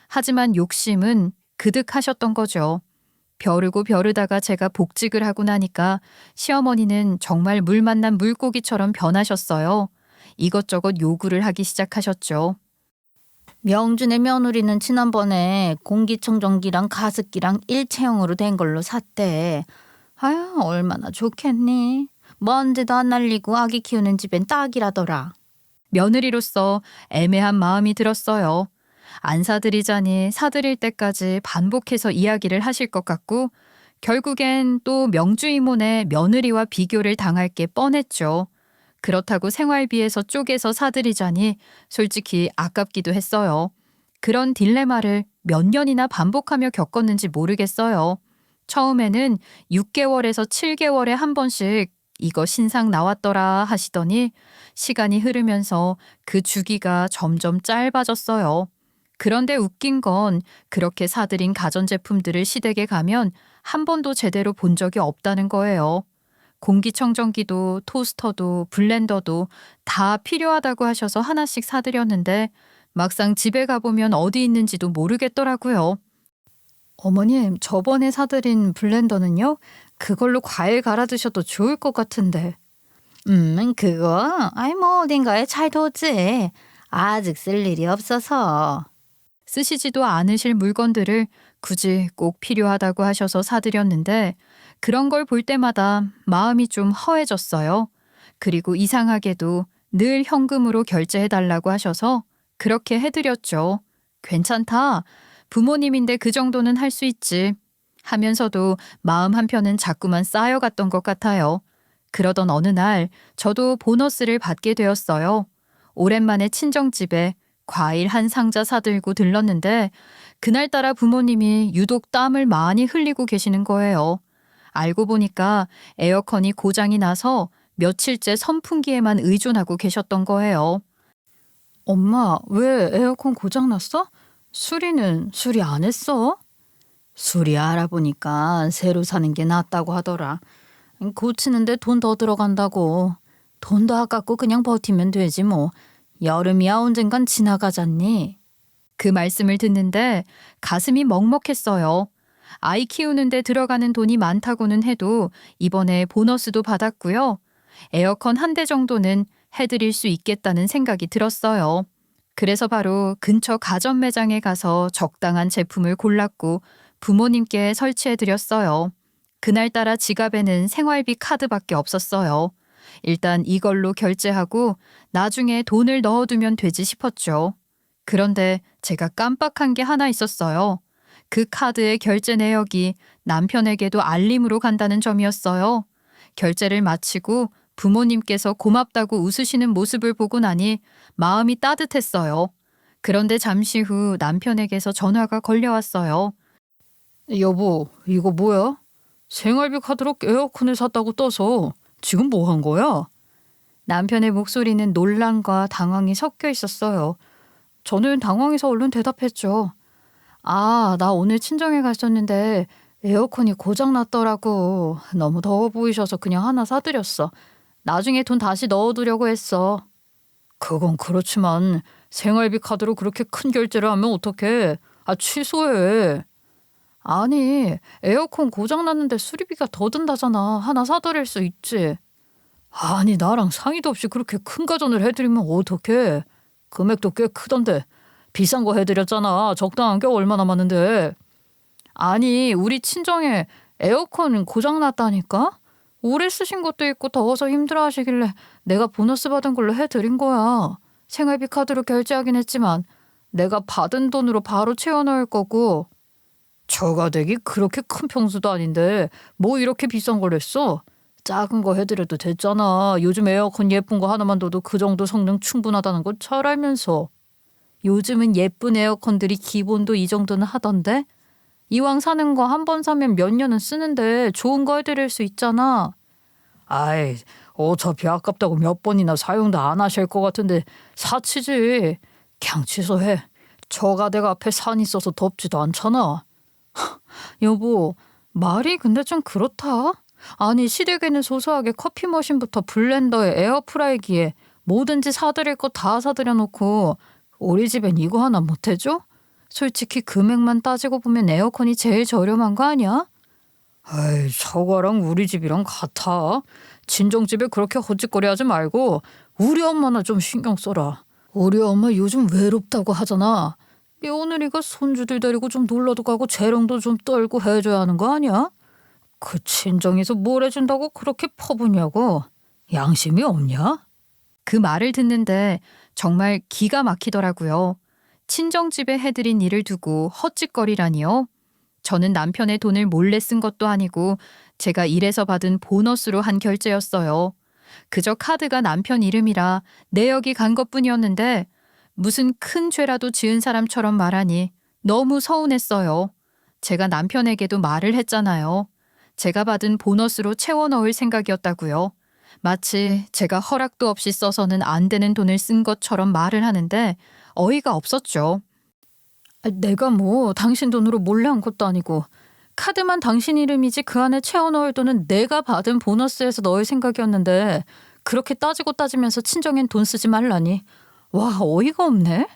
A: 하지만 욕심은 그득하셨던 거죠. 벼르고 벼르다가 제가 복직을 하고 나니까 시어머니는 정말 물 만난 물고기처럼 변하셨어요. 이것저것 요구를 하기 시작하셨죠.
B: 명준의 며느리는 지난번에 공기청정기랑 가습기랑 일체형으로 된 걸로 샀대. 아유, 얼마나 좋겠니? 먼지도 안 날리고 아기 키우는 집엔 딱이라더라.
A: 며느리로서 애매한 마음이 들었어요. 안 사드리자니 사드릴 때까지 반복해서 이야기를 하실 것 같고 결국엔 또 명주 이모네 며느리와 비교를 당할 게 뻔했죠. 그렇다고 생활비에서 쪼개서 사드리자니 솔직히 아깝기도 했어요. 그런 딜레마를 몇 년이나 반복하며 겪었는지 모르겠어요. 처음에는 6개월에서 7개월에 한 번씩 이거 신상 나왔더라 하시더니 시간이 흐르면서 그 주기가 점점 짧아졌어요. 그런데 웃긴 건 그렇게 사들인 가전제품들을 시댁에 가면 한 번도 제대로 본 적이 없다는 거예요. 공기청정기도 토스터도 블렌더도 다 필요하다고 하셔서 하나씩 사드렸는데 막상 집에 가보면 어디 있는지도 모르겠더라고요. 어머님, 저번에 사드린 블렌더는요? 그걸로 과일 갈아 드셔도 좋을 것 같은데.
B: 그거? 아이, 뭐 어딘가에 잘 뒀지. 아직 쓸 일이 없어서.
A: 쓰시지도 않으실 물건들을 굳이 꼭 필요하다고 하셔서 사드렸는데 그런 걸 볼 때마다 마음이 좀 허해졌어요. 그리고 이상하게도 늘 현금으로 결제해달라고 하셔서 그렇게 해드렸죠. 괜찮다. 부모님인데 그 정도는 할 수 있지. 하면서도 마음 한편은 자꾸만 쌓여갔던 것 같아요. 그러던 어느 날 저도 보너스를 받게 되었어요. 오랜만에 친정집에 과일 한 상자 사들고 들렀는데 그날따라 부모님이 유독 땀을 많이 흘리고 계시는 거예요. 알고 보니까 에어컨이 고장이 나서 며칠째 선풍기에만 의존하고 계셨던 거예요. 엄마, 왜 에어컨 고장 났어? 수리 안 했어? 수리 알아보니까 새로 사는 게 낫다고 하더라. 고치는데 돈 더 들어간다고. 돈도 아깝고 그냥 버티면 되지 뭐. 여름이야 언젠간 지나가잖니. 그 말씀을 듣는데 가슴이 먹먹했어요. 아이 키우는데 들어가는 돈이 많다고는 해도 이번에 보너스도 받았고요. 에어컨 한 대 정도는 해드릴 수 있겠다는 생각이 들었어요. 그래서 바로 근처 가전 매장에 가서 적당한 제품을 골랐고 부모님께 설치해드렸어요. 그날따라 지갑에는 생활비 카드밖에 없었어요. 일단 이걸로 결제하고 나중에 돈을 넣어두면 되지 싶었죠. 그런데 제가 깜빡한 게 하나 있었어요. 그 카드의 결제 내역이 남편에게도 알림으로 간다는 점이었어요. 결제를 마치고 부모님께서 고맙다고 웃으시는 모습을 보고 나니 마음이 따뜻했어요. 그런데 잠시 후 남편에게서 전화가 걸려왔어요. 여보, 이거 뭐야? 생활비 카드로 에어컨을 샀다고 떠서 지금 뭐 한 거야? 남편의 목소리는 놀람과 당황이 섞여 있었어요. 저는 당황해서 얼른 대답했죠. 아, 나 오늘 친정에 갔었는데 에어컨이 고장 났더라고. 너무 더워 보이셔서 그냥 하나 사드렸어. 나중에 돈 다시 넣어두려고 했어. 그건 그렇지만 생활비 카드로 그렇게 큰 결제를 하면 어떡해? 아, 취소해. 아니, 에어컨 고장 났는데 수리비가 더 든다잖아. 하나 사드릴 수 있지. 아니, 나랑 상의도 없이 그렇게 큰 가전을 해드리면 어떡해? 금액도 꽤 크던데. 비싼 거 해드렸잖아. 적당한 게 얼마나 많은데. 아니, 우리 친정에 에어컨 고장 났다니까? 오래 쓰신 것도 있고 더워서 힘들어 하시길래 내가 보너스 받은 걸로 해드린 거야. 생활비 카드로 결제하긴 했지만 내가 받은 돈으로 바로 채워 넣을 거고. 저가댁이 그렇게 큰 평수도 아닌데 뭐 이렇게 비싼 걸 했어? 작은 거 해드려도 됐잖아. 요즘 에어컨 예쁜 거 하나만 둬도 그 정도 성능 충분하다는 거 잘 알면서. 요즘은 예쁜 에어컨들이 기본도 이 정도는 하던데? 이왕 사는 거 한 번 사면 몇 년은 쓰는데 좋은 거 해드릴 수 있잖아. 아이, 어차피 아깝다고 몇 번이나 사용도 안 하실 것 같은데 사치지. 그냥 취소해. 저가댁 앞에 산 있어서 덥지도 않잖아. 여보, 말이 근데 좀 그렇다. 아니, 시댁에는 소소하게 커피 머신부터 블렌더에 에어프라이기에 뭐든지 사드릴 거 다 사드려 놓고 우리 집엔 이거 하나 못 해줘? 솔직히 금액만 따지고 보면 에어컨이 제일 저렴한 거 아니야? 아이, 저거랑 우리 집이랑 같아. 친정집에 그렇게 헛짓거리 하지 말고 우리 엄마나 좀 신경 써라. 우리 엄마 요즘 외롭다고 하잖아. 며느리가 손주들 데리고 좀 놀러도 가고 재롱도 좀 떨고 해줘야 하는 거 아니야? 그 친정에서 뭘 해준다고 그렇게 퍼부냐고. 양심이 없냐? 그 말을 듣는데 정말 기가 막히더라고요. 친정집에 해드린 일을 두고 헛짓거리라니요? 저는 남편의 돈을 몰래 쓴 것도 아니고 제가 일해서 받은 보너스로 한 결제였어요. 그저 카드가 남편 이름이라 내역이 간 것뿐이었는데 무슨 큰 죄라도 지은 사람처럼 말하니 너무 서운했어요. 제가 남편에게도 말을 했잖아요. 제가 받은 보너스로 채워 넣을 생각이었다고요. 마치 제가 허락도 없이 써서는 안 되는 돈을 쓴 것처럼 말을 하는데 어이가 없었죠. 내가 뭐 당신 돈으로 몰래 한 것도 아니고 카드만 당신 이름이지 그 안에 채워 넣을 돈은 내가 받은 보너스에서 넣을 생각이었는데 그렇게 따지고 따지면서 친정엔 돈 쓰지 말라니. 와, 어이가 없네.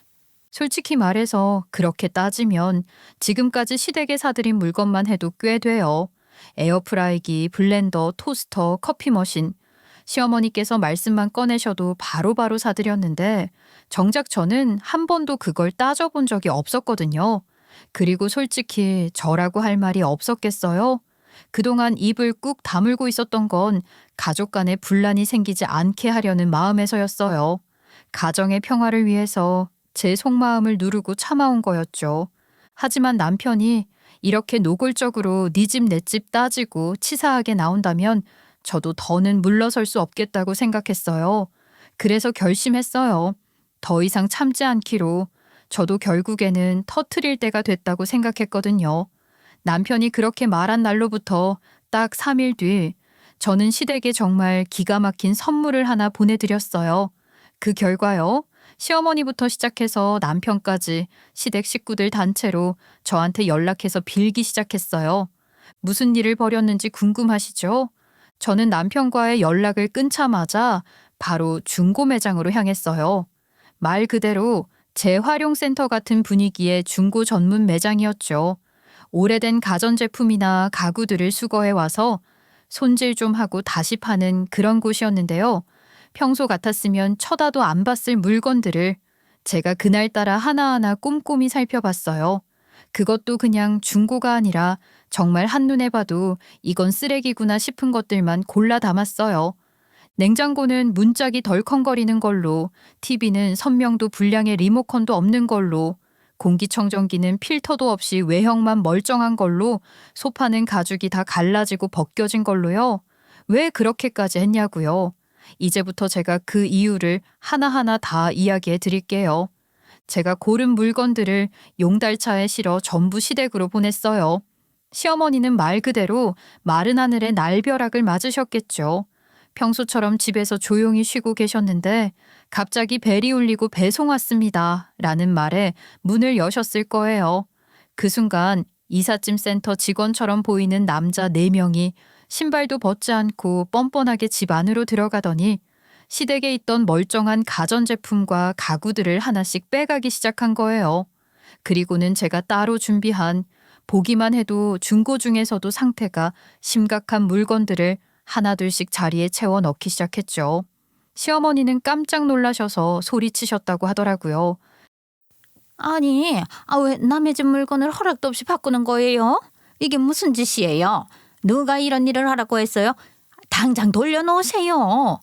A: 솔직히 말해서 그렇게 따지면 지금까지 시댁에 사들인 물건만 해도 꽤 돼요. 에어프라이기, 블렌더, 토스터, 커피 머신. 시어머니께서 말씀만 꺼내셔도 바로바로 사드렸는데 정작 저는 한 번도 그걸 따져본 적이 없었거든요. 그리고 솔직히 저라고 할 말이 없었겠어요? 그동안 입을 꾹 다물고 있었던 건 가족 간에 분란이 생기지 않게 하려는 마음에서였어요. 가정의 평화를 위해서 제 속마음을 누르고 참아온 거였죠. 하지만 남편이 이렇게 노골적으로 네 집 내 집 따지고 치사하게 나온다면 저도 더는 물러설 수 없겠다고 생각했어요. 그래서 결심했어요. 더 이상 참지 않기로. 저도 결국에는 터트릴 때가 됐다고 생각했거든요. 남편이 그렇게 말한 날로부터 딱 3일 뒤 저는 시댁에 정말 기가 막힌 선물을 하나 보내드렸어요. 그 결과요. 시어머니부터 시작해서 남편까지 시댁 식구들 단체로 저한테 연락해서 빌기 시작했어요. 무슨 일을 벌였는지 궁금하시죠? 저는 남편과의 연락을 끊자마자 바로 중고 매장으로 향했어요. 말 그대로 재활용센터 같은 분위기의 중고 전문 매장이었죠. 오래된 가전제품이나 가구들을 수거해 와서 손질 좀 하고 다시 파는 그런 곳이었는데요. 평소 같았으면 쳐다도 안 봤을 물건들을 제가 그날따라 하나하나 꼼꼼히 살펴봤어요. 그것도 그냥 중고가 아니라 정말 한눈에 봐도 이건 쓰레기구나 싶은 것들만 골라 담았어요. 냉장고는 문짝이 덜컹거리는 걸로, TV는 선명도 불량의 리모컨도 없는 걸로, 공기청정기는 필터도 없이 외형만 멀쩡한 걸로, 소파는 가죽이 다 갈라지고 벗겨진 걸로요. 왜 그렇게까지 했냐고요. 이제부터 제가 그 이유를 하나하나 다 이야기해 드릴게요. 제가 고른 물건들을 용달차에 실어 전부 시댁으로 보냈어요. 시어머니는 말 그대로 마른 하늘에 날벼락을 맞으셨겠죠. 평소처럼 집에서 조용히 쉬고 계셨는데 갑자기 벨이 울리고 배송 왔습니다. 라는 말에 문을 여셨을 거예요. 그 순간 이삿짐 센터 직원처럼 보이는 남자 4명이 신발도 벗지 않고 뻔뻔하게 집 안으로 들어가더니 시댁에 있던 멀쩡한 가전제품과 가구들을 하나씩 빼가기 시작한 거예요. 그리고는 제가 따로 준비한 보기만 해도 중고 중에서도 상태가 심각한 물건들을 하나둘씩 자리에 채워 넣기 시작했죠. 시어머니는 깜짝 놀라셔서 소리치셨다고 하더라고요.
B: 아니, 왜 남의 집 물건을 허락도 없이 바꾸는 거예요? 이게 무슨 짓이에요? 누가 이런 일을 하라고 했어요? 당장 돌려놓으세요.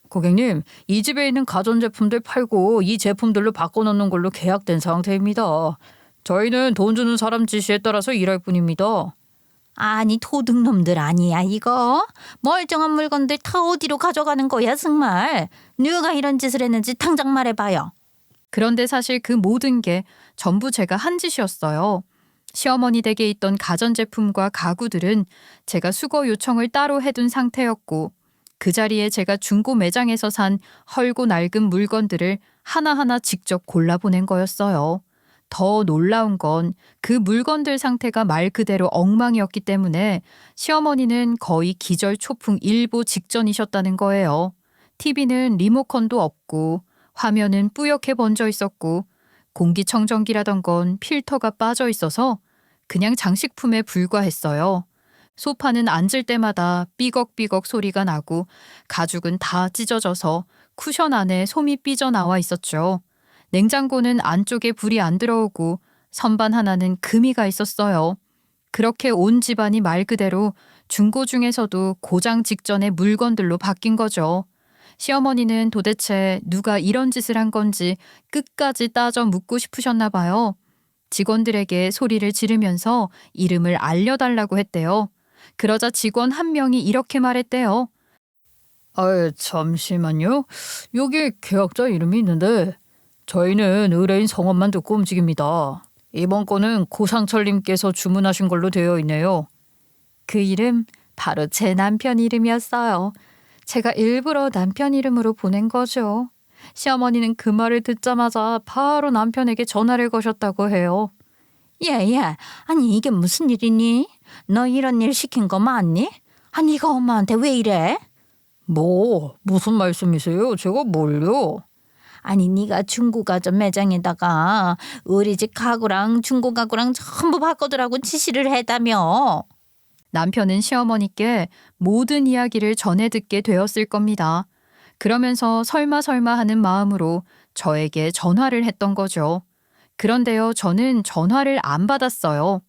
C: 고객님, 이 집에 있는 가전제품들 팔고 이 제품들로 바꿔놓는 걸로 계약된 상태입니다. 저희는 돈 주는 사람 지시에 따라서 일할 뿐입니다.
B: 아니, 도둑놈들 아니야 이거? 멀쩡한 물건들 다 어디로 가져가는 거야 정말? 누가 이런 짓을 했는지 당장 말해봐요.
A: 그런데 사실 그 모든 게 전부 제가 한 짓이었어요. 시어머니 댁에 있던 가전제품과 가구들은 제가 수거 요청을 따로 해둔 상태였고 그 자리에 제가 중고 매장에서 산 헐고 낡은 물건들을 하나하나 직접 골라보낸 거였어요. 더 놀라운 건 그 물건들 상태가 말 그대로 엉망이었기 때문에 시어머니는 거의 기절초풍 일보 직전이셨다는 거예요. TV는 리모컨도 없고 화면은 뿌옇게 번져 있었고 공기청정기라던 건 필터가 빠져 있어서 그냥 장식품에 불과했어요. 소파는 앉을 때마다 삐걱삐걱 소리가 나고 가죽은 다 찢어져서 쿠션 안에 솜이 삐져나와 있었죠. 냉장고는 안쪽에 불이 안 들어오고 선반 하나는 금이 가 있었어요. 그렇게 온 집안이 말 그대로 중고 중에서도 고장 직전의 물건들로 바뀐 거죠. 시어머니는 도대체 누가 이런 짓을 한 건지 끝까지 따져 묻고 싶으셨나 봐요. 직원들에게 소리를 지르면서 이름을 알려달라고 했대요. 그러자 직원 한 명이 이렇게 말했대요.
C: 잠시만요. 여기 계약자 이름이 있는데 저희는 의뢰인 성함만 듣고 움직입니다. 이번 건은 고상철님께서 주문하신 걸로 되어 있네요.
A: 그 이름 바로 제 남편 이름이었어요. 제가 일부러 남편 이름으로 보낸 거죠. 시어머니는 그 말을 듣자마자 바로 남편에게 전화를 거셨다고 해요.
B: 얘, 아니 이게 무슨 일이니? 너 이런 일 시킨 거 맞니? 아니 이거 엄마한테 왜 이래?
C: 무슨 말씀이세요? 제가 뭘요?
B: 아니 네가 중고가전 매장에다가 우리 집 가구랑 중고 가구랑 전부 바꿔두라고 지시를 했다며.
A: 남편은 시어머니께 모든 이야기를 전해 듣게 되었을 겁니다. 그러면서 설마 하는 마음으로 저에게 전화를 했던 거죠. 그런데요, 저는 전화를 안 받았어요.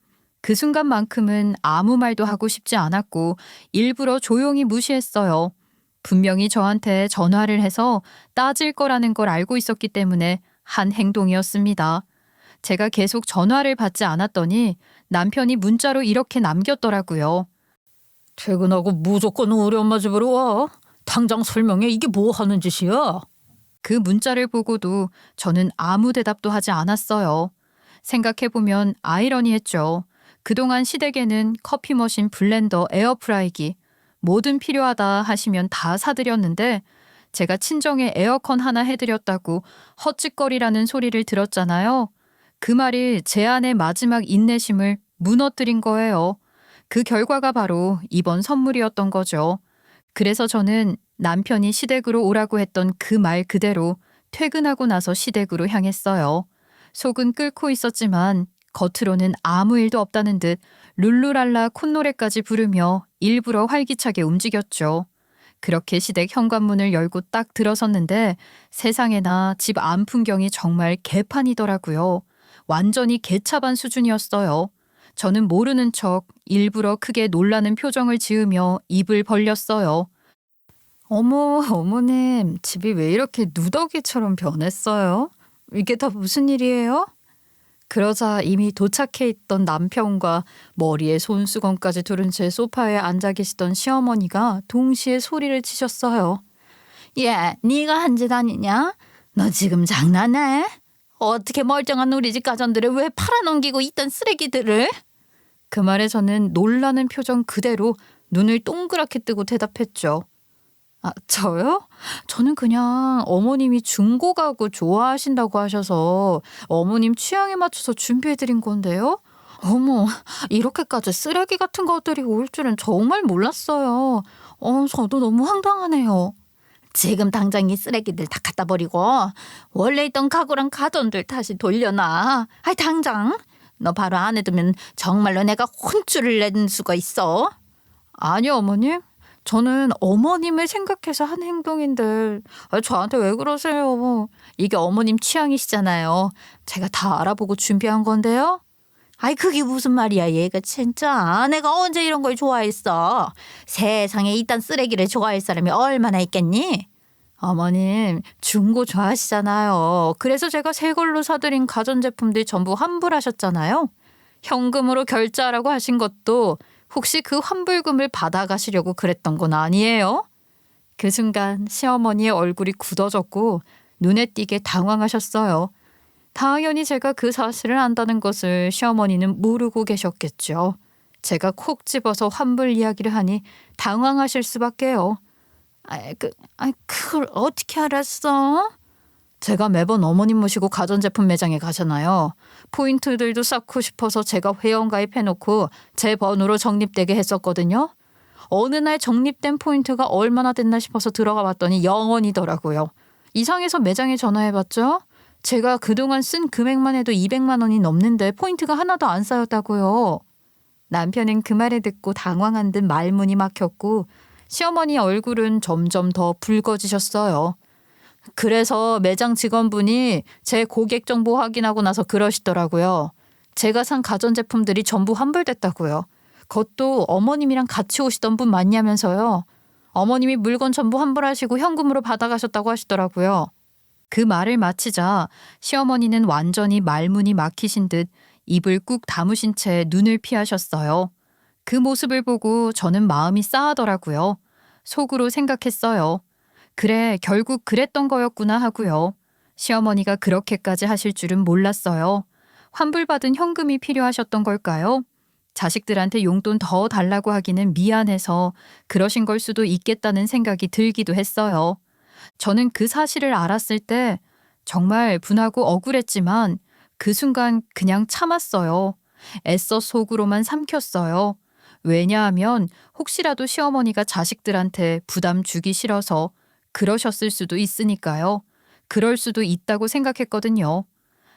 A: 그 순간만큼은 아무 말도 하고 싶지 않았고 일부러 조용히 무시했어요. 분명히 저한테 전화를 해서 따질 거라는 걸 알고 있었기 때문에 한 행동이었습니다. 제가 계속 전화를 받지 않았더니 남편이 문자로 이렇게 남겼더라고요.
C: 퇴근하고 무조건 우리 엄마 집으로 와. 당장 설명해. 이게 뭐 하는 짓이야?
A: 그 문자를 보고도 저는 아무 대답도 하지 않았어요. 생각해보면 아이러니했죠. 그동안 시댁에는 커피 머신, 블렌더, 에어프라이기 뭐든 필요하다 하시면 다 사드렸는데 제가 친정에 에어컨 하나 해드렸다고 헛짓거리라는 소리를 들었잖아요. 그 말이 제 안의 마지막 인내심을 무너뜨린 거예요. 그 결과가 바로 이번 선물이었던 거죠. 그래서 저는 남편이 시댁으로 오라고 했던 그 말 그대로 퇴근하고 나서 시댁으로 향했어요. 속은 끓고 있었지만 겉으로는 아무 일도 없다는 듯 룰루랄라 콧노래까지 부르며 일부러 활기차게 움직였죠. 그렇게 시댁 현관문을 열고 딱 들어섰는데 세상에나 집 안 풍경이 정말 개판이더라고요. 완전히 개차반 수준이었어요. 저는 모르는 척 일부러 크게 놀라는 표정을 지으며 입을 벌렸어요. 어머, 어머님, 집이 왜 이렇게 누더기처럼 변했어요? 이게 다 무슨 일이에요? 그러자 이미 도착해 있던 남편과 머리에 손수건까지 두른 채 소파에 앉아 계시던 시어머니가 동시에 소리를 치셨어요.
B: 얘, 네가 한 짓 아니냐? 너 지금 장난해? 어떻게 멀쩡한 우리 집 가전들을 왜 팔아넘기고 있던 쓰레기들을?
A: 그 말에 저는 놀라는 표정 그대로 눈을 동그랗게 뜨고 대답했죠. 아, 저요? 저는 그냥 어머님이 중고 가구 좋아하신다고 하셔서 어머님 취향에 맞춰서 준비해드린 건데요. 어머, 이렇게까지 쓰레기 같은 것들이 올 줄은 정말 몰랐어요. 저도 너무 황당하네요.
B: 지금 당장 이 쓰레기들 다 갖다 버리고 원래 있던 가구랑 가전들 다시 돌려놔. 아이 당장. 너 바로 안에 두면 정말로 내가 혼쭐을 낼 수가 있어.
A: 아니요, 어머님. 저는 어머님을 생각해서 한 행동인데 저한테 왜 그러세요? 이게 어머님 취향이시잖아요. 제가 다 알아보고 준비한 건데요.
B: 아이 그게 무슨 말이야 얘가 진짜. 내가 언제 이런 걸 좋아했어. 세상에 이딴 쓰레기를 좋아할 사람이 얼마나 있겠니?
A: 어머님, 중고 좋아하시잖아요. 그래서 제가 새 걸로 사드린 가전제품들 전부 환불하셨잖아요. 현금으로 결제하라고 하신 것도 혹시 그 환불금을 받아가시려고 그랬던 건 아니에요? 그 순간 시어머니의 얼굴이 굳어졌고 눈에 띄게 당황하셨어요. 당연히 제가 그 사실을 안다는 것을 시어머니는 모르고 계셨겠죠. 제가 콕 집어서 환불 이야기를 하니 당황하실 수밖에요.
B: 그걸 어떻게 알았어?
A: 제가 매번 어머님 모시고 가전제품 매장에 가잖아요. 포인트들도 쌓고 싶어서 제가 회원 가입해놓고 제 번호로 적립되게 했었거든요. 어느 날 적립된 포인트가 얼마나 됐나 싶어서 들어가 봤더니 0원이더라고요. 이상해서 매장에 전화해봤죠. 제가 그동안 쓴 금액만 해도 200만 원이 넘는데 포인트가 하나도 안 쌓였다고요. 남편은 그 말을 듣고 당황한 듯 말문이 막혔고 시어머니 얼굴은 점점 더 붉어지셨어요. 그래서 매장 직원분이 제 고객 정보 확인하고 나서 그러시더라고요. 제가 산 가전제품들이 전부 환불됐다고요. 그것도 어머님이랑 같이 오시던 분 맞냐면서요. 어머님이 물건 전부 환불하시고 현금으로 받아가셨다고 하시더라고요. 그 말을 마치자 시어머니는 완전히 말문이 막히신 듯 입을 꾹 다무신 채 눈을 피하셨어요. 그 모습을 보고 저는 마음이 싸하더라고요. 속으로 생각했어요. 그래, 결국 그랬던 거였구나 하고요. 시어머니가 그렇게까지 하실 줄은 몰랐어요. 환불받은 현금이 필요하셨던 걸까요? 자식들한테 용돈 더 달라고 하기는 미안해서 그러신 걸 수도 있겠다는 생각이 들기도 했어요. 저는 그 사실을 알았을 때 정말 분하고 억울했지만 그 순간 그냥 참았어요. 애써 속으로만 삼켰어요. 왜냐하면 혹시라도 시어머니가 자식들한테 부담 주기 싫어서 그러셨을 수도 있으니까요. 그럴 수도 있다고 생각했거든요.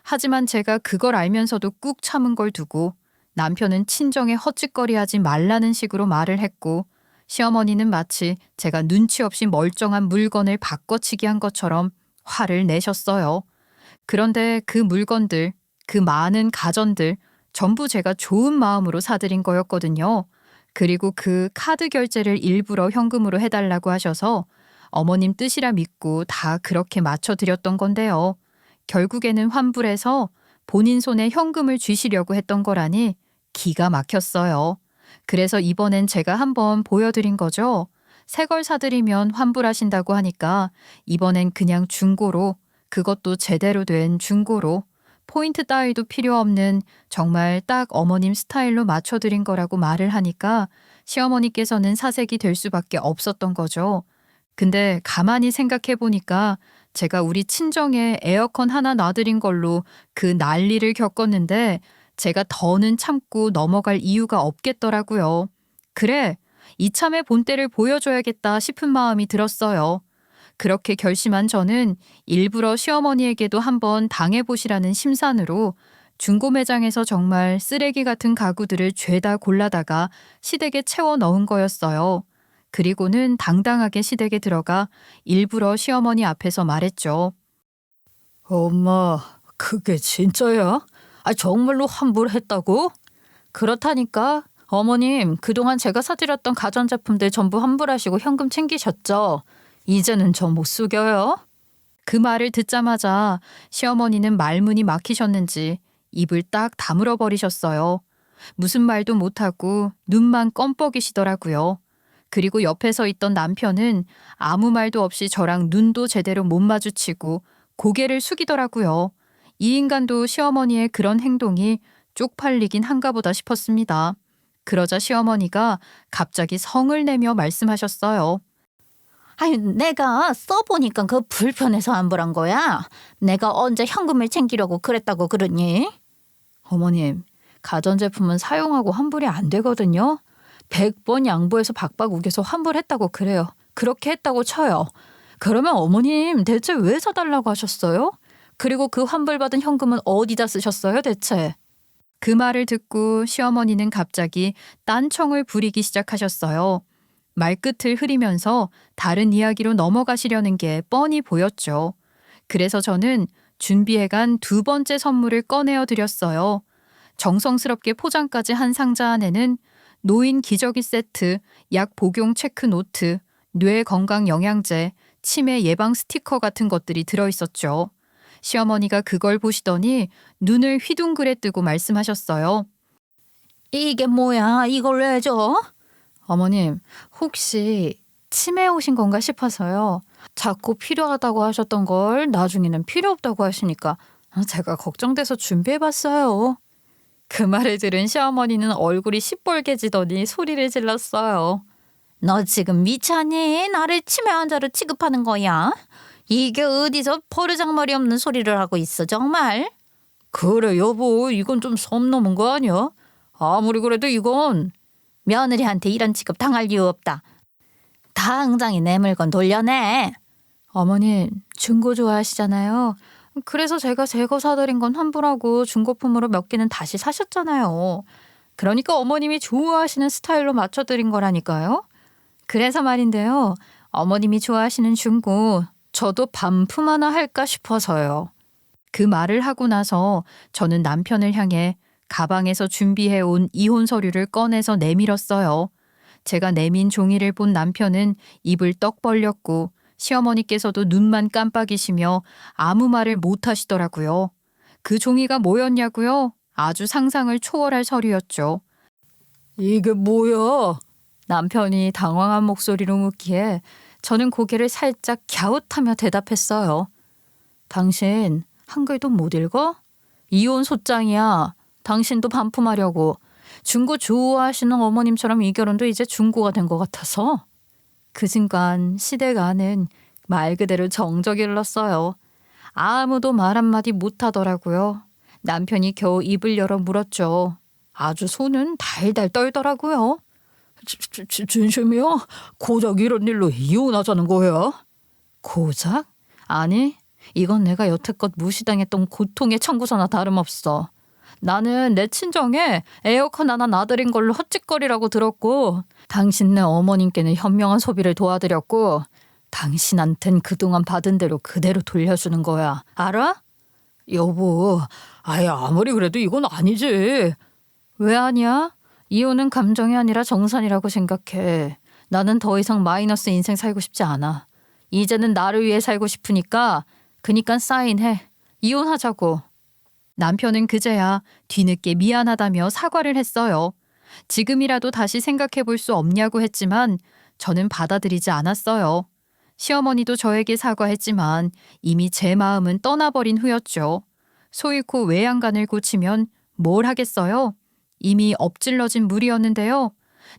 A: 하지만 제가 그걸 알면서도 꾹 참은 걸 두고 남편은 친정에 헛짓거리하지 말라는 식으로 말을 했고 시어머니는 마치 제가 눈치 없이 멀쩡한 물건을 바꿔치기 한 것처럼 화를 내셨어요. 그런데 그 물건들, 그 많은 가전들 전부 제가 좋은 마음으로 사드린 거였거든요. 그리고 그 카드 결제를 일부러 현금으로 해달라고 하셔서 어머님 뜻이라 믿고 다 그렇게 맞춰드렸던 건데요. 결국에는 환불해서 본인 손에 현금을 쥐시려고 했던 거라니 기가 막혔어요. 그래서 이번엔 제가 한번 보여드린 거죠. 새 걸 사드리면 환불하신다고 하니까 이번엔 그냥 중고로, 그것도 제대로 된 중고로, 포인트 따위도 필요 없는 정말 딱 어머님 스타일로 맞춰드린 거라고 말을 하니까 시어머니께서는 사색이 될 수밖에 없었던 거죠. 근데 가만히 생각해 보니까 제가 우리 친정에 에어컨 하나 놔드린 걸로 그 난리를 겪었는데 제가 더는 참고 넘어갈 이유가 없겠더라고요. 그래, 이참에 본때를 보여줘야겠다 싶은 마음이 들었어요. 그렇게 결심한 저는 일부러 시어머니에게도 한번 당해보시라는 심산으로 중고 매장에서 정말 쓰레기 같은 가구들을 죄다 골라다가 시댁에 채워 넣은 거였어요. 그리고는 당당하게 시댁에 들어가 일부러 시어머니 앞에서 말했죠.
C: 엄마, 그게 진짜야? 정말로 환불했다고? 그렇다니까. 어머님, 그동안 제가 사드렸던 가전제품들 전부 환불하시고 현금 챙기셨죠? 이제는 저 못 속여요.
A: 그 말을 듣자마자 시어머니는 말문이 막히셨는지 입을 딱 다물어 버리셨어요. 무슨 말도 못하고 눈만 껌뻑이시더라고요. 그리고 옆에 서 있던 남편은 아무 말도 없이 저랑 눈도 제대로 못 마주치고 고개를 숙이더라고요. 이 인간도 시어머니의 그런 행동이 쪽팔리긴 한가 보다 싶었습니다. 그러자 시어머니가 갑자기 성을 내며 말씀하셨어요.
B: 아니, 내가 써보니까 그 불편해서 환불한 거야. 내가 언제 현금을 챙기려고 그랬다고 그러니?
C: 어머님, 가전제품은 사용하고 환불이 안 되거든요. 100번 양보해서 박박 우겨서 환불했다고 그래요. 그렇게 했다고 쳐요. 그러면 어머님 대체 왜 사달라고 하셨어요? 그리고 그 환불받은 현금은 어디다 쓰셨어요 대체?
A: 그 말을 듣고 시어머니는 갑자기 딴청을 부리기 시작하셨어요. 말끝을 흐리면서 다른 이야기로 넘어가시려는 게 뻔히 보였죠. 그래서 저는 준비해간 두 번째 선물을 꺼내어 드렸어요. 정성스럽게 포장까지 한 상자 안에는 노인 기저귀 세트, 약 복용 체크 노트, 뇌 건강 영양제, 치매 예방 스티커 같은 것들이 들어있었죠. 시어머니가 그걸 보시더니 눈을 휘둥그레 뜨고 말씀하셨어요.
B: 이게 뭐야? 이걸 왜 줘?
C: 어머님, 혹시 치매 오신 건가 싶어서요. 자꾸 필요하다고 하셨던 걸 나중에는 필요 없다고 하시니까 제가 걱정돼서 준비해봤어요. 그 말을 들은 시어머니는 얼굴이 시뻘개지더니 소리를 질렀어요.
B: 너 지금 미쳤니? 나를 치매 환자로 취급하는 거야? 이게 어디서 버르장머리 없는 소리를 하고 있어 정말?
C: 그래 여보, 이건 좀 선 넘은 거 아니야? 아무리 그래도 이건.
B: 며느리한테 이런 취급 당할 이유 없다. 당장에 내 물건 돌려내.
C: 어머님, 중고 좋아하시잖아요. 그래서 제가 새 거 사드린 건 환불하고 중고품으로 몇 개는 다시 사셨잖아요. 그러니까 어머님이 좋아하시는 스타일로 맞춰드린 거라니까요. 그래서 말인데요. 어머님이 좋아하시는 중고 저도 반품 하나 할까 싶어서요.
A: 그 말을 하고 나서 저는 남편을 향해 가방에서 준비해온 이혼 서류를 꺼내서 내밀었어요. 제가 내민 종이를 본 남편은 입을 떡 벌렸고 시어머니께서도 눈만 깜빡이시며 아무 말을 못 하시더라고요. 그 종이가 뭐였냐고요? 아주 상상을 초월할 서류였죠.
C: 이게 뭐야? 남편이 당황한 목소리로 묻기에 저는 고개를 살짝 갸웃하며 대답했어요. 당신 한글도 못 읽어? 이혼 소장이야. 당신도 반품하려고. 중고 좋아하시는 어머님처럼 이 결혼도 이제 중고가 된 것 같아서. 그 순간 시댁 안은 말 그대로 정적이 흘렀어요. 아무도 말 한마디 못하더라고요. 남편이 겨우 입을 열어 물었죠. 아주 손은 달달 떨더라고요. 진심이야? 고작 이런 일로 이혼하자는 거야? 고작? 아니, 이건 내가 여태껏 무시당했던 고통의 청구서나 다름없어. 나는 내 친정에 에어컨 하나 놔드린 걸로 헛짓거리라고 들었고 당신네 어머님께는 현명한 소비를 도와드렸고 당신한텐 그동안 받은 대로 그대로 돌려주는 거야. 알아? 여보, 아무리 그래도 이건 아니지. 왜 아니야? 이혼은 감정이 아니라 정산이라고 생각해. 나는 더 이상 마이너스 인생 살고 싶지 않아. 이제는 나를 위해 살고 싶으니까 그니까 사인해.
A: 이혼하자고. 남편은 그제야 뒤늦게 미안하다며 사과를 했어요. 지금이라도 다시 생각해 볼 수 없냐고 했지만 저는 받아들이지 않았어요. 시어머니도 저에게 사과했지만 이미 제 마음은 떠나버린 후였죠. 소 잃고 외양간을 고치면 뭘 하겠어요? 이미 엎질러진 물이었는데요.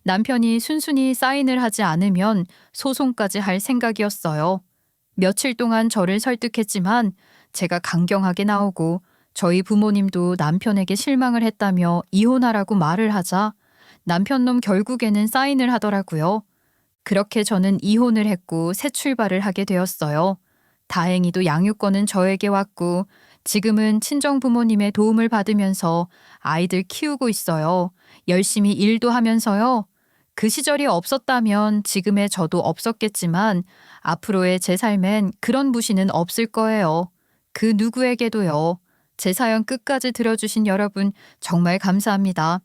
A: 남편이 순순히 사인을 하지 않으면 소송까지 할 생각이었어요. 며칠 동안 저를 설득했지만 제가 강경하게 나오고 저희 부모님도 남편에게 실망을 했다며 이혼하라고 말을 하자 남편놈 결국에는 사인을 하더라고요. 그렇게 저는 이혼을 했고 새 출발을 하게 되었어요. 다행히도 양육권은 저에게 왔고 지금은 친정 부모님의 도움을 받으면서 아이들 키우고 있어요. 열심히 일도 하면서요. 그 시절이 없었다면 지금의 저도 없었겠지만 앞으로의 제 삶엔 그런 무시는 없을 거예요. 그 누구에게도요. 제 사연 끝까지 들어주신 여러분 정말 감사합니다.